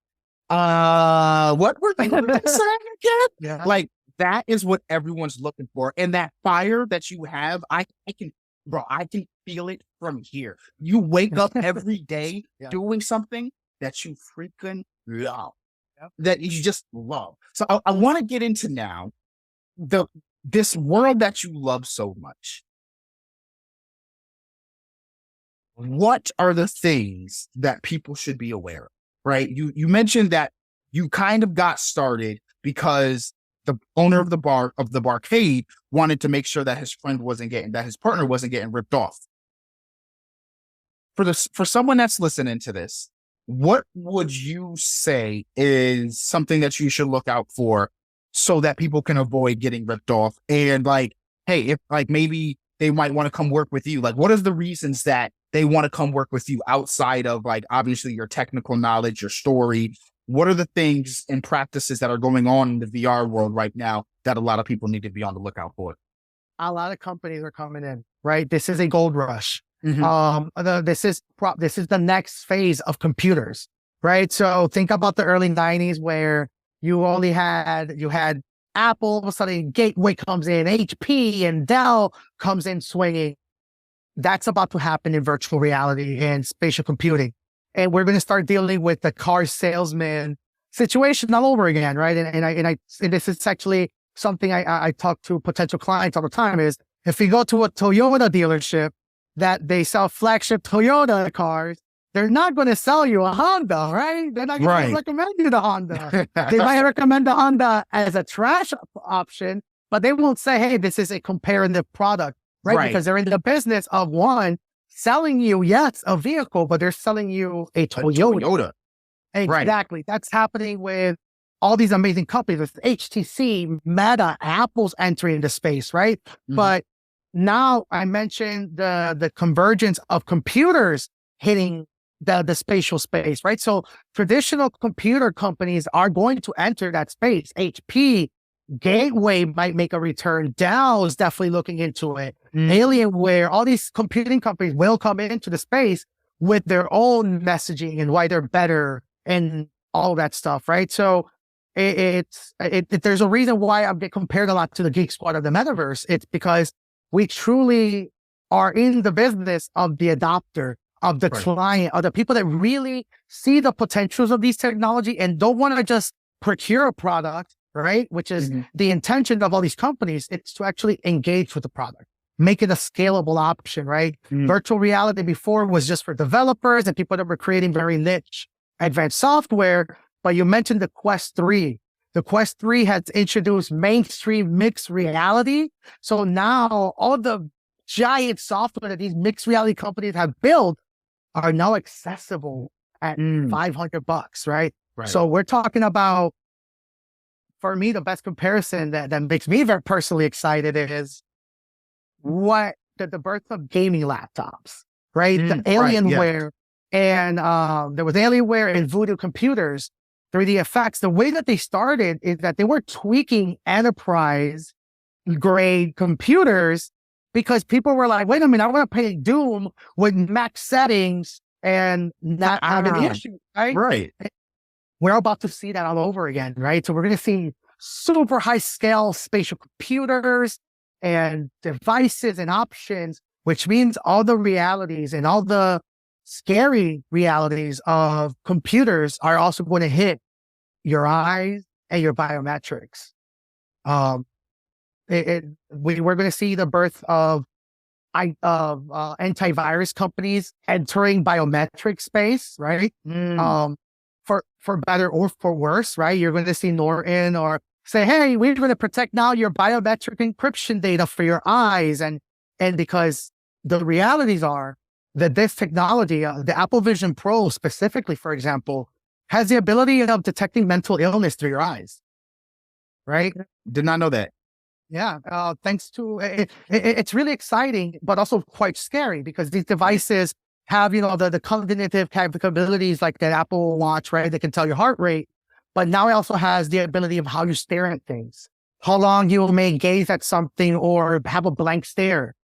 S1: what were they saying again?
S2: Yeah.
S1: Like, that is what everyone's looking for. And that fire that you have, I can, bro, I can feel it from here. You wake up every day
S2: Yeah.
S1: doing something that you freaking love,
S2: Yep.
S1: that you just love. So I want to get into now this world that you love so much. What are the things that people should be aware of, right? You mentioned that you kind of got started because the owner of the barcade wanted to make sure that his partner wasn't getting ripped off. For someone that's listening to this, what would you say is something that you should look out for so that people can avoid getting ripped off? And like, hey, if like maybe they might want to come work with you, like what are the reasons that they want to come work with you outside of like obviously your technical knowledge, your story? What are the things and practices that are going on in the VR world right now that a lot of people need to be on the lookout for?
S2: A lot of companies are coming in, right? This is a gold rush.
S1: Mhm.
S2: This is the next phase of computers, right? So think about the early 90s where you had Apple, all of a sudden Gateway comes in, HP and Dell comes in swinging. That's about to happen in virtual reality and spatial computing. And we're going to start dealing with the car salesman situation all over again, right? And this is actually something I talk to potential clients all the time is if you go to a Toyota dealership that they sell flagship Toyota cars, they're not going to sell you a Honda, right? They're not going to recommend you the Honda. They might recommend the Honda as a trash option, but they won't say, hey, this is a comparative product, right? Because they're in the business of one, selling you, yes, a vehicle, but they're selling you a Toyota. Exactly. That's happening with all these amazing companies with HTC, Meta, Apple's entering the space, right? Mm-hmm. But now I mentioned the convergence of computers hitting the spatial space, right? So traditional computer companies are going to enter that space. HP, Gateway might make a return. Dell is definitely looking into it. Alienware, all these computing companies will come into the space with their own messaging and why they're better and all that stuff, right? So there's a reason why I get compared a lot to the Geek Squad of the metaverse. It's because we truly are in the business of the adopter, of the client, of the people that really see the potentials of these technology and don't want to just procure a product, right? Which is the intention of all these companies. It's to actually engage with the product, make it a scalable option, right? Virtual reality before was just for developers and people that were creating very niche advanced software. But you mentioned the Quest 3. The Quest 3 has introduced mainstream mixed reality. So now all the giant software that these mixed reality companies have built are now accessible at $500, right? So we're talking about, for me, the best comparison that makes me very personally excited is the birth of gaming laptops, right? The Alienware and there was Alienware and Voodoo computers. 3D effects, the way that they started is that they were tweaking enterprise grade computers because people were like, wait a minute, I want to play Doom with max settings and not have any issue, right?
S1: Right.
S2: We're about to see that all over again, right? So we're going to see super high scale spatial computers and devices and options, which means all the realities and all the scary realities of computers are also going to hit your eyes and your biometrics. We're going to see the birth of antivirus companies entering biometric space, right? For better or for worse, right? You're going to see Norton or say, hey, we're going to protect now your biometric encryption data for your eyes. And because the realities are that this technology, the Apple Vision Pro specifically, for example, has the ability of detecting mental illness through your eyes, right?
S1: Did not know that.
S2: Yeah, thanks to it's really exciting, but also quite scary because these devices have, the cognitive capabilities like that Apple Watch, right? They can tell your heart rate, but now it also has the ability of how you stare at things, how long you may gaze at something or have a blank stare,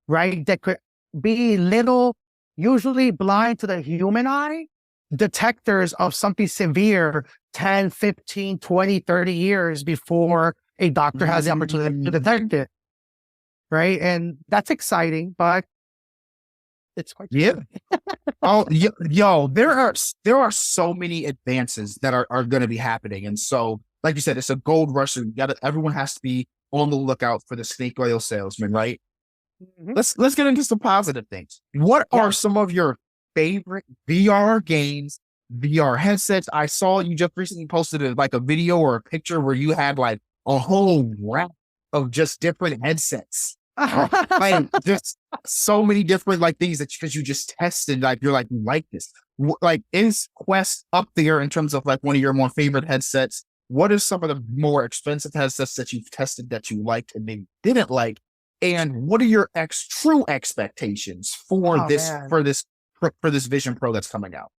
S2: right? That could be little, usually blind to the human eye, detectors of something severe 10, 15, 20, 30 years before a doctor has the opportunity to detect it, right? And that's exciting, but it's quite
S1: Oh, yo, there are so many advances that are going to be happening, and so like you said, it's a gold rush. And everyone has to be on the lookout for the snake oil salesman, right? Let's get into some positive things. What are some of your favorite VR games, VR headsets? I saw you just recently posted a video or a picture where you had like a whole rack of just different headsets. Like just so many different like things that because you just tested, like you're like, you like this. Like, is Quest up there in terms of like one of your more favorite headsets? What are some of the more expensive headsets that you've tested that you liked and maybe didn't like? And what are your true expectations for this Vision Pro that's coming out?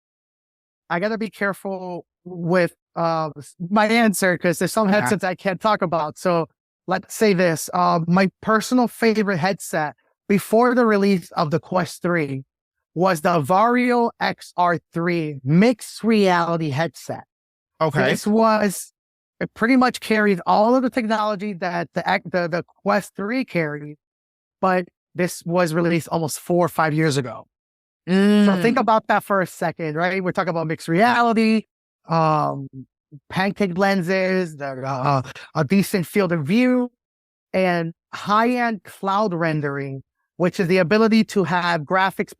S2: I got to be careful with my answer because there's some headsets I can't talk about. So let's say this. My personal favorite headset before the release of the Quest 3 was the Vario XR3 mixed reality headset.
S1: Okay.
S2: It pretty much carries all of the technology that the Quest 3 carried, but this was released almost 4 or 5 years ago. So think about that for a second, right? We're talking about mixed reality, pancake lenses, a decent field of view, and high-end cloud rendering, which is the ability to have graphics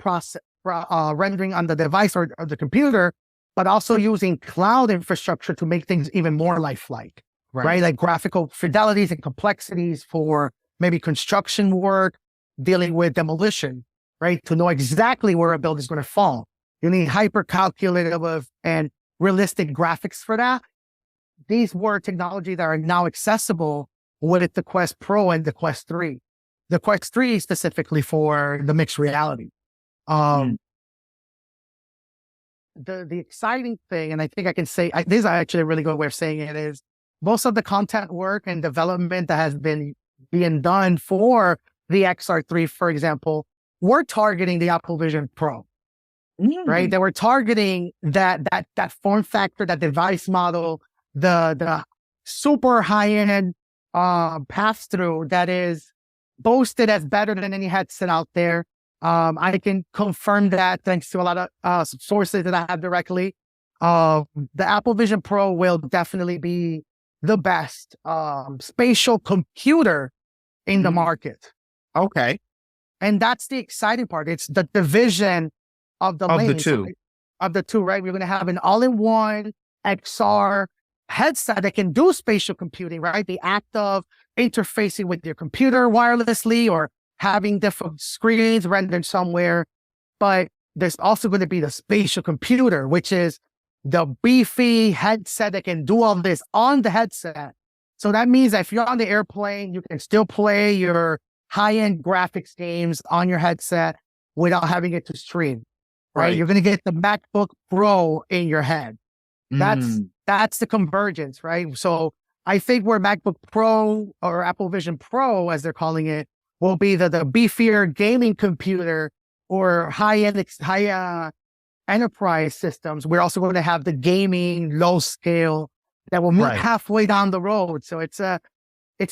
S2: rendering on the device or the computer, but also using cloud infrastructure to make things even more lifelike, right? Like graphical fidelities and complexities for maybe construction work, dealing with demolition, right? To know exactly where a building is going to fall. You need hyper-calculative and realistic graphics for that. These were technology that are now accessible with the Quest Pro and the Quest 3. The Quest 3 specifically for the mixed reality. The exciting thing, and I think I can say, this is actually a really good way of saying it, is most of the content work and development that has been being done for the XR3, for example, we're targeting the Apple Vision Pro, right? They were targeting that form factor, that device model, the super high-end pass-through that is boasted as better than any headset out there. I can confirm that thanks to a lot of sources that I have directly. The Apple Vision Pro will definitely be the best spatial computer in the market.
S1: Okay.
S2: And that's the exciting part. It's the division of the two, right? We're going to have an all-in-one XR headset that can do spatial computing, right? The act of interfacing with your computer wirelessly or having different screens rendered somewhere. But there's also going to be the spatial computer, which is the beefy headset that can do all this on the headset. So that means that if you're on the airplane, you can still play your high-end graphics games on your headset without having it to stream, right? You're going to get the MacBook Pro in your head. That's the convergence, right? So I think where MacBook Pro or Apple Vision Pro, as they're calling it, will be the beefier gaming computer or high-end enterprise systems. We're also going to have the gaming low scale that will meet halfway down the road. So it's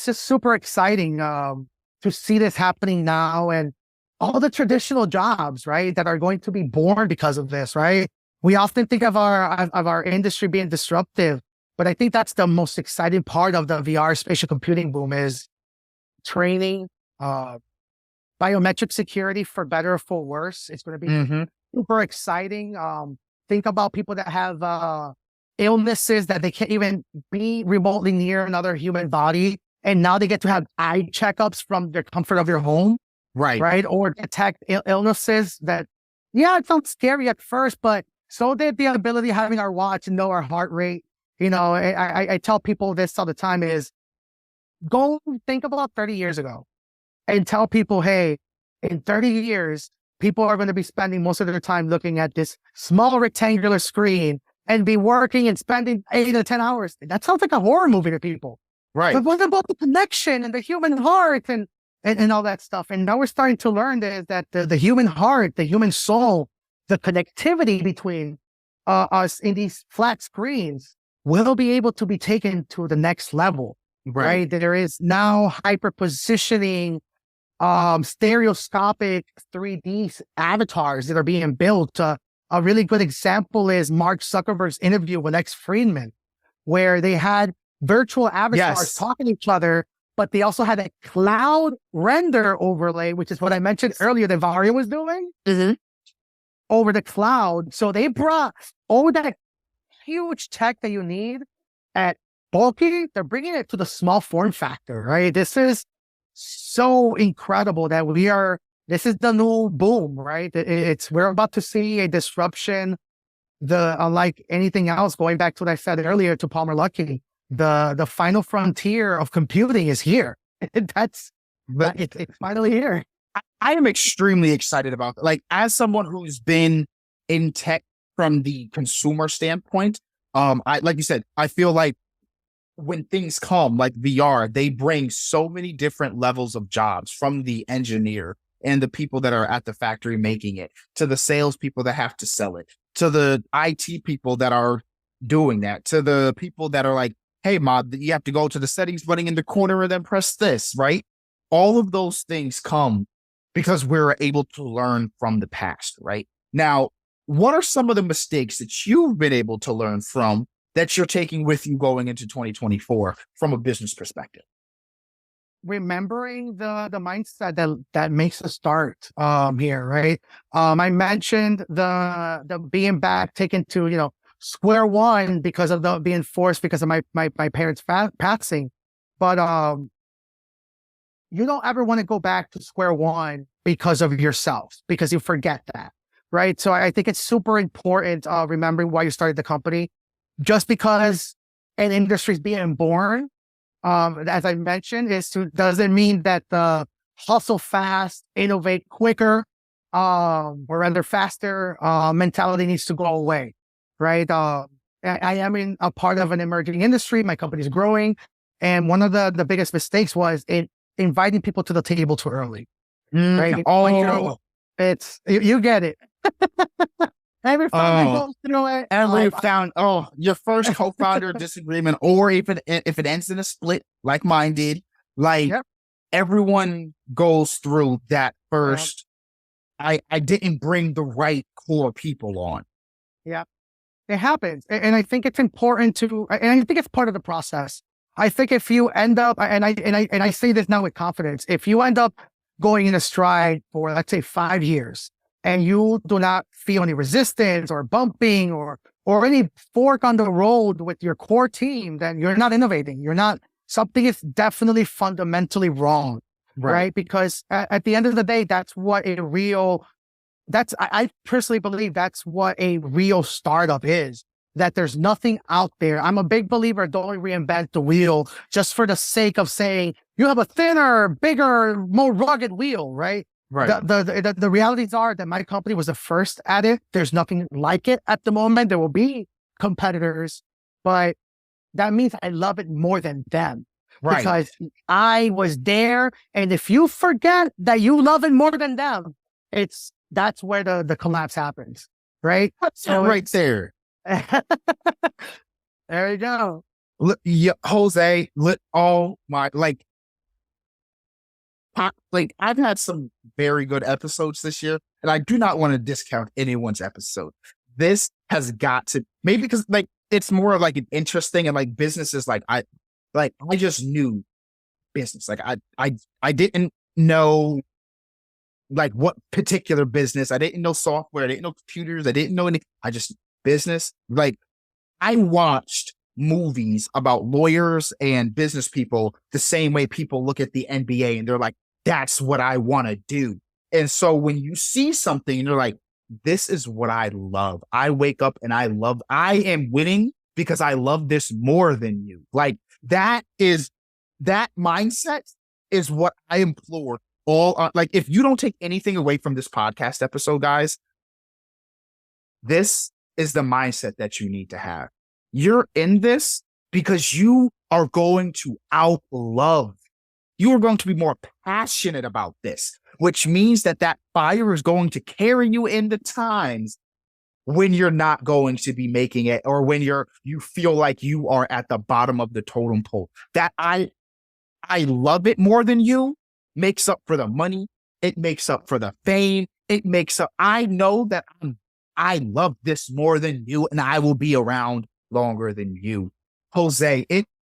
S2: just super exciting to see this happening now, and all the traditional jobs, right, that are going to be born because of this, right? We often think of our industry being disruptive, but I think that's the most exciting part of the VR spatial computing boom is training, biometric security, for better or for worse. It's going to be super exciting. Think about people that have illnesses that they can't even be remotely near another human body, and now they get to have eye checkups from the comfort of your home, right? Or detect illnesses that, it sounds scary at first, but so did the ability of having our watch and know our heart rate. You know, I tell people this all the time is go think about 30 years ago and tell people, hey, in 30 years, people are going to be spending most of their time looking at this small rectangular screen and be working and spending 8 to 10 hours. That sounds like a horror movie to people.
S1: Right.
S2: But what about the connection and the human heart and all that stuff? And now we're starting to learn that the human heart, the human soul, the connectivity between us in these flat screens will be able to be taken to the next level. Right. There is now hyper positioning, stereoscopic 3D avatars that are being built. A really good example is Mark Zuckerberg's interview with Lex Friedman, where they had virtual avatars talking to each other, but they also had a cloud render overlay, which is what I mentioned earlier that Varia was doing over the cloud. So they brought all that huge tech that you need at bulky, they're bringing it to the small form factor, right? This is so incredible that this is the new boom, right? We're about to see a disruption, unlike anything else, going back to what I said earlier to Palmer Luckey, the final frontier of computing is here. It's finally here.
S1: I am extremely excited about it. Like, as someone who's been in tech from the consumer standpoint, like you said, I feel like when things come like VR, they bring so many different levels of jobs, from the engineer and the people that are at the factory making it, to the salespeople that have to sell it, to the IT people that are doing that, to the people that are like, hey, Mod, you have to go to the settings button in the corner and then press this, right? All of those things come because we're able to learn from the past, right? Now, what are some of the mistakes that you've been able to learn from that you're taking with you going into 2024 from a business perspective?
S2: Remembering the mindset that makes us start here, right? I mentioned the being back, taken to square one because of being forced because of my parents passing, but you don't ever want to go back to square one because of yourself, because you forget that, right? So I think it's super important remembering why you started the company. Just because an industry is being born, as I mentioned, doesn't mean that the hustle fast, innovate quicker, or rather faster mentality needs to go away, right? I am in a part of an emerging industry. My company is growing. And one of the biggest mistakes was inviting people to the table too early, right?
S1: Oh,
S2: you get it. Every founder goes through it.
S1: Every your first co-founder disagreement, or if it ends in a split, like mine did, everyone goes through that first. I didn't bring the right core people on.
S2: Yeah, it happens, and I think it's important and I think it's part of the process. I think if you end up, and I say this now with confidence, if you end up going in a stride for, let's say, 5 years, and you do not feel any resistance or bumping or any fork on the road with your core team, then you're not innovating. Something is definitely fundamentally wrong, right? Because at the end of the day, I personally believe that's what a real startup is, that there's nothing out there. I'm a big believer, don't reinvent the wheel just for the sake of saying you have a thinner, bigger, more rugged wheel, right? Right. The realities are that my company was the first at it. There's nothing like it at the moment. There will be competitors, but that means I love it more than them. Right. Because I was there. And if you forget that you love it more than them, that's where the collapse happens. Right?
S1: So right there.
S2: There you go.
S1: Jose, I've had some very good episodes this year, and I do not want to discount anyone's episode. This has got to, maybe because it's more of like an interesting, and businesses I just knew business. I didn't know what particular business. I didn't know software. I didn't know computers. I didn't know any. I just business. I watched movies about lawyers and business people the same way people look at the NBA and they're like, that's what I want to do. And so when you see something and you're like, this is what I love. I wake up and I am winning because I love this more than you. That mindset is what I implore all. If you don't take anything away from this podcast episode, guys, this is the mindset that you need to have. You're in this because you are going to outlove. You are going to be more passionate about this, which means that fire is going to carry you into times when you're not going to be making it, or when you feel like you are at the bottom of the totem pole. That I love it more than you makes up for the money. It makes up for the fame. It makes up. I know that I love this more than you, and I will be around longer than you. Jose,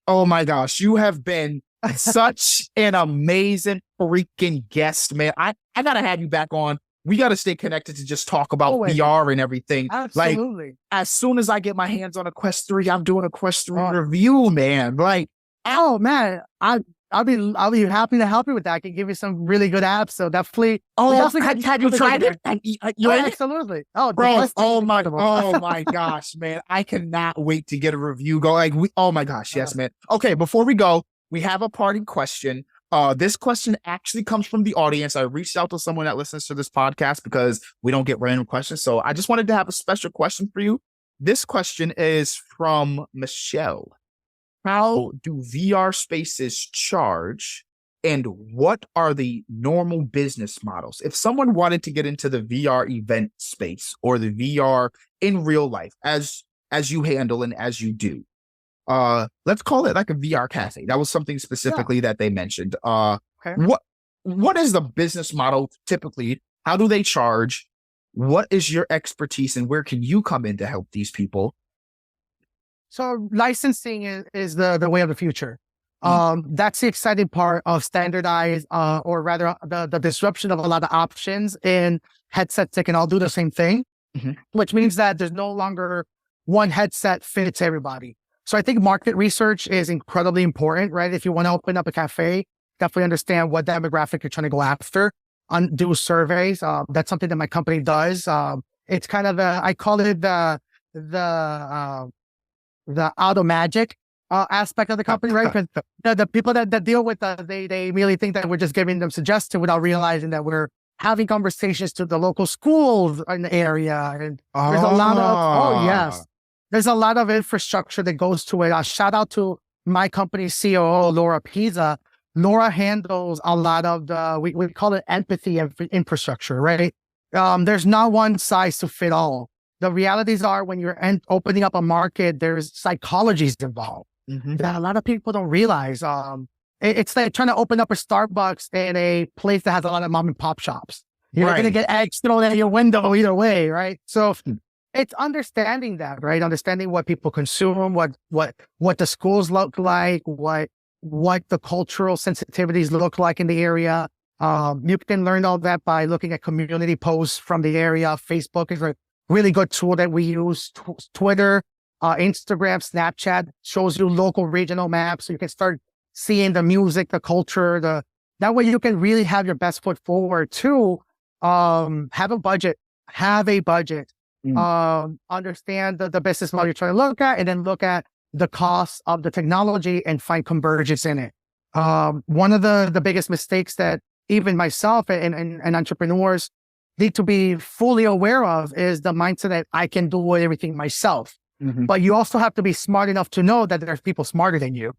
S1: oh my gosh, you have been such an amazing freaking guest, man. I gotta have you back on. We gotta stay connected to just talk about VR and everything.
S2: Absolutely.
S1: Like, as soon as I get my hands on a Quest 3, I'm doing a Quest 3 review, man. Like,
S2: oh man, I'll be happy to help you with that. I can give you some really good apps. So definitely.
S1: Have you tried it?
S2: Absolutely. Oh,
S1: bro. Oh my gosh, man. I cannot wait to get a review going. Oh my gosh. Yes, man. Okay. Before we go, we have a parting question. This question actually comes from the audience. I reached out to someone that listens to this podcast because we don't get random questions. So I just wanted to have a special question for you. This question is from Michelle. How do VR spaces charge, and what are the normal business models? If someone wanted to get into the VR event space or the VR in real life, as you handle and as you do, let's call it like a VR cafe. That was something specifically that they mentioned.
S2: Okay.
S1: What is the business model typically? How do they charge? What is your expertise, and where can you come in to help these people?
S2: So licensing is the way of the future. That's the exciting part of standardized, or rather the disruption of a lot of options in headsets that can all do the same thing, which means that there's no longer one headset fits everybody. So I think market research is incredibly important, right? If you want to open up a cafe, definitely understand what demographic you're trying to go after, do surveys. That's something that my company does. It's kind of I call it the auto magic aspect of the company, right? Because the people that deal with us, they really think that we're just giving them suggestions without realizing that we're having conversations to the local schools in the area. And there's a lot of, there's a lot of infrastructure that goes to it. Shout out to my company's COO, Laura Pisa. Laura handles a lot of we call it empathy infrastructure, right? There's not one size to fit all. The realities are when you're opening up a market, there's psychologies involved that a lot of people don't realize. It's like trying to open up a Starbucks in a place that has a lot of mom and pop shops. You're going to get eggs thrown at your window either way, right? So it's understanding that, right? Understanding what people consume, what the schools look like, what the cultural sensitivities look like in the area. You can learn all that by looking at community posts from the area. Facebook is a really good tool that we use. Twitter, Instagram, Snapchat shows you local regional maps. So you can start seeing the music, the culture, that way you can really have your best foot forward too. Have a budget, understand the business model you're trying to look at, and then look at the cost of the technology and find convergence in it. One of the biggest mistakes that even myself and entrepreneurs need to be fully aware of is the mindset that I can do everything myself. But you also have to be smart enough to know that there's people smarter than you.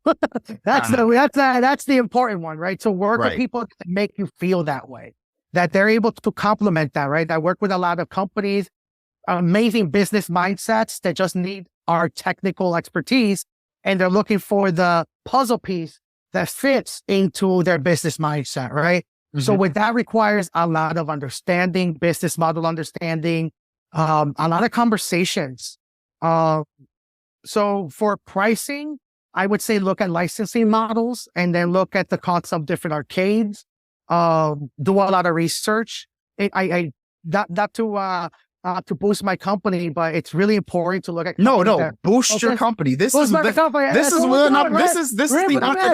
S2: That's the important one, right? To work with people that make you feel that way, that they're able to complement that, right? I work with a lot of companies, amazing business mindsets that just need our technical expertise, and they're looking for the puzzle piece that fits into their business mindset, right? So with that requires a lot of understanding, business model understanding, a lot of conversations. So for pricing, I would say look at licensing models and then look at the costs of different arcades. Do a lot of research. Not to boost my company, but it's really important to look at
S1: boost your company. This is the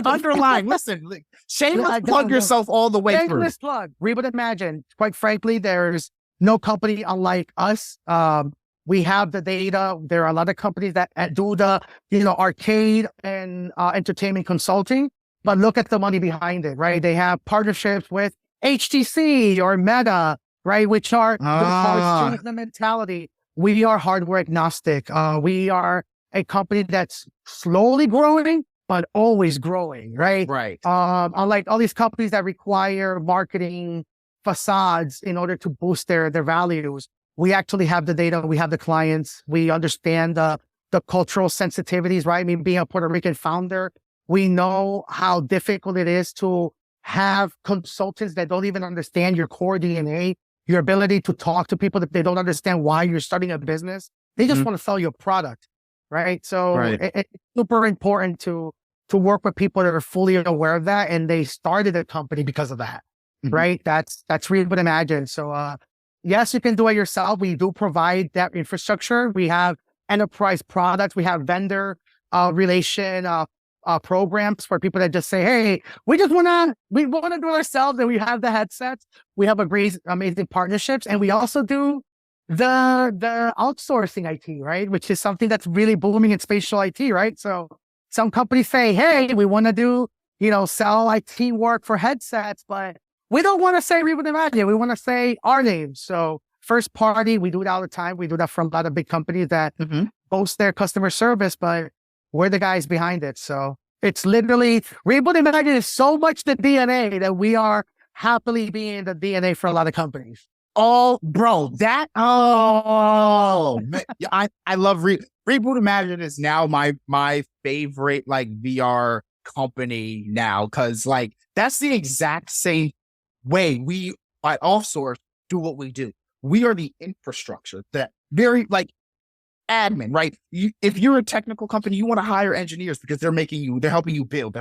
S1: underlying. Listen, shameless plug yourself all the way through.
S2: Shameless plug. Reboot Imagine. Quite frankly, there's no company unlike us. We have the data. There are a lot of companies that do the arcade and entertainment consulting, but look at the money behind it, right? They have partnerships with HTC or Meta, right? Which are the mentality. we are hardware agnostic. We are a company that's slowly growing, but always growing, right?
S1: Right.
S2: Unlike all these companies that require marketing facades in order to boost their values, we actually have the data, we have the clients, we understand the cultural sensitivities, right? I mean, being a Puerto Rican founder, we know how difficult it is to have consultants that don't even understand your core DNA, your ability to talk to people that they don't understand why you're starting a business. They just want to sell you a product, right? So it's super important to work with people that are fully aware of that, and they started a company because of that, right? That's Reboot Imagine. So yes, you can do it yourself. We do provide that infrastructure. We have enterprise products. We have vendor relation programs for people that just say, hey, we want to do it ourselves, and we have the headsets. We have amazing partnerships, and we also do the outsourcing IT, right? Which is something that's really booming in spatial IT, right? So some companies say, hey, we want to do, sell IT work for headsets, but we don't want to say Reboot Imagine. We want to say our name. So first party, we do it all the time. We do that from a lot of big companies that boast their customer service, but we're the guys behind it. So it's literally, Reboot Imagine is so much the DNA that we are happily being the DNA for a lot of companies.
S1: Oh, bro, man, I love Reboot Imagine is now my favorite like VR company now, because like that's the exact same way we at Offsource do what we do. We are the infrastructure, that very like admin, right? If you're a technical company, you want to hire engineers because they're helping you build.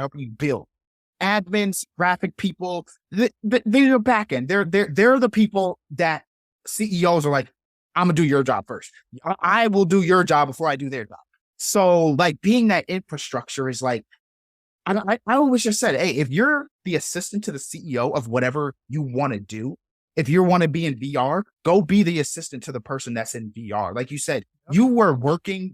S1: Admins, graphic people, they're your back end. They're the people that CEOs are like, I'm gonna do your job first. I will do your job before I do their job. So like being that infrastructure is like, I always just said, hey, if you're the assistant to the CEO of whatever you want to do, if you want to be in VR, go be the assistant to the person that's in VR. Like you said, you were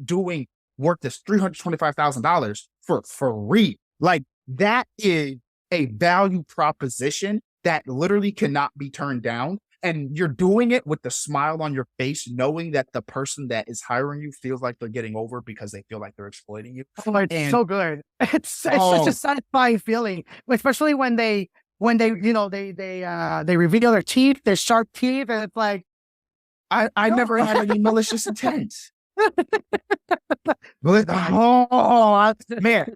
S1: doing work that's $325,000 for free. Like that is a value proposition that literally cannot be turned down. And you're doing it with the smile on your face, knowing that the person that is hiring you feels like they're getting over because they feel like they're exploiting you.
S2: Oh, it's so good. It's such a satisfying feeling, especially when they reveal their teeth, their sharp teeth, and it's like,
S1: I never had any malicious intent. Man,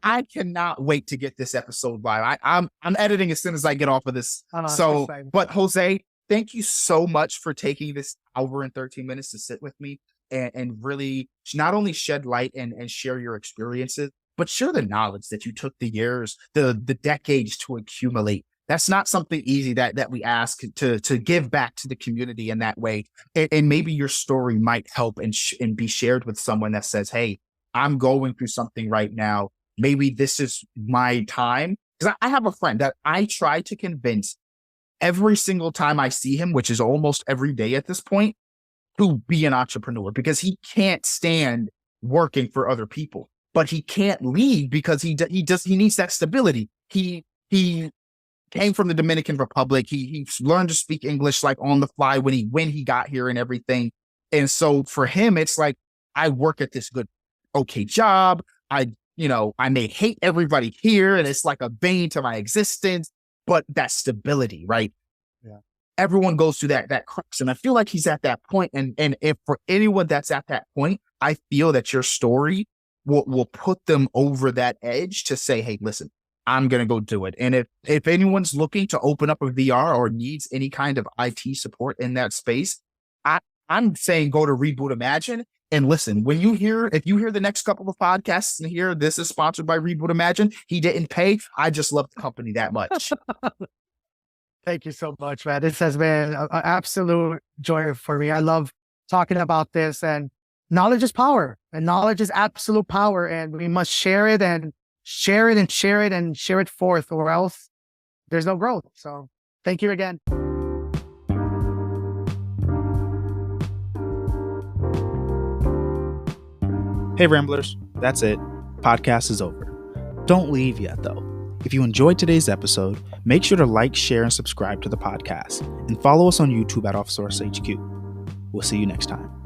S1: I cannot wait to get this episode live. I'm editing as soon as I get off of this. But Jose, thank you so much for taking this hour and 13 minutes to sit with me and really not only shed light and share your experiences, but share the knowledge that you took the years, the decades to accumulate. That's not something easy that we ask to give back to the community in that way. And maybe your story might help and be shared with someone that says, hey, I'm going through something right now. Maybe this is my time. Because I have a friend that I try to convince every single time I see him, which is almost every day at this point, to be an entrepreneur, because he can't stand working for other people, but he can't leave because he needs that stability. He came from the Dominican Republic. He learned to speak English like on the fly when he got here and everything. And so for him, it's like, I work at this okay job. I may hate everybody here and it's like a bane to my existence, but that stability, right? Yeah. Everyone goes through that crux. And I feel like he's at that point. And if for anyone that's at that point, I feel that your story will put them over that edge to say, hey, listen, I'm going to go do it. And if anyone's looking to open up a VR or needs any kind of IT support in that space, I'm saying go to Reboot Imagine and listen. If you hear the next couple of podcasts and hear this is sponsored by Reboot Imagine, he didn't pay. I just love the company that much.
S2: Thank you so much, man. This has been an absolute joy for me. I love talking about this, and knowledge is power, and knowledge is absolute power, and we must share it and share it and share it and share it forth, or else there's no growth. So thank you again.
S3: Hey Ramblers, that's it. Podcast is over. Don't leave yet though. If you enjoyed today's episode, make sure to like, share, and subscribe to the podcast, and follow us on YouTube at Offsource HQ. We'll see you next time.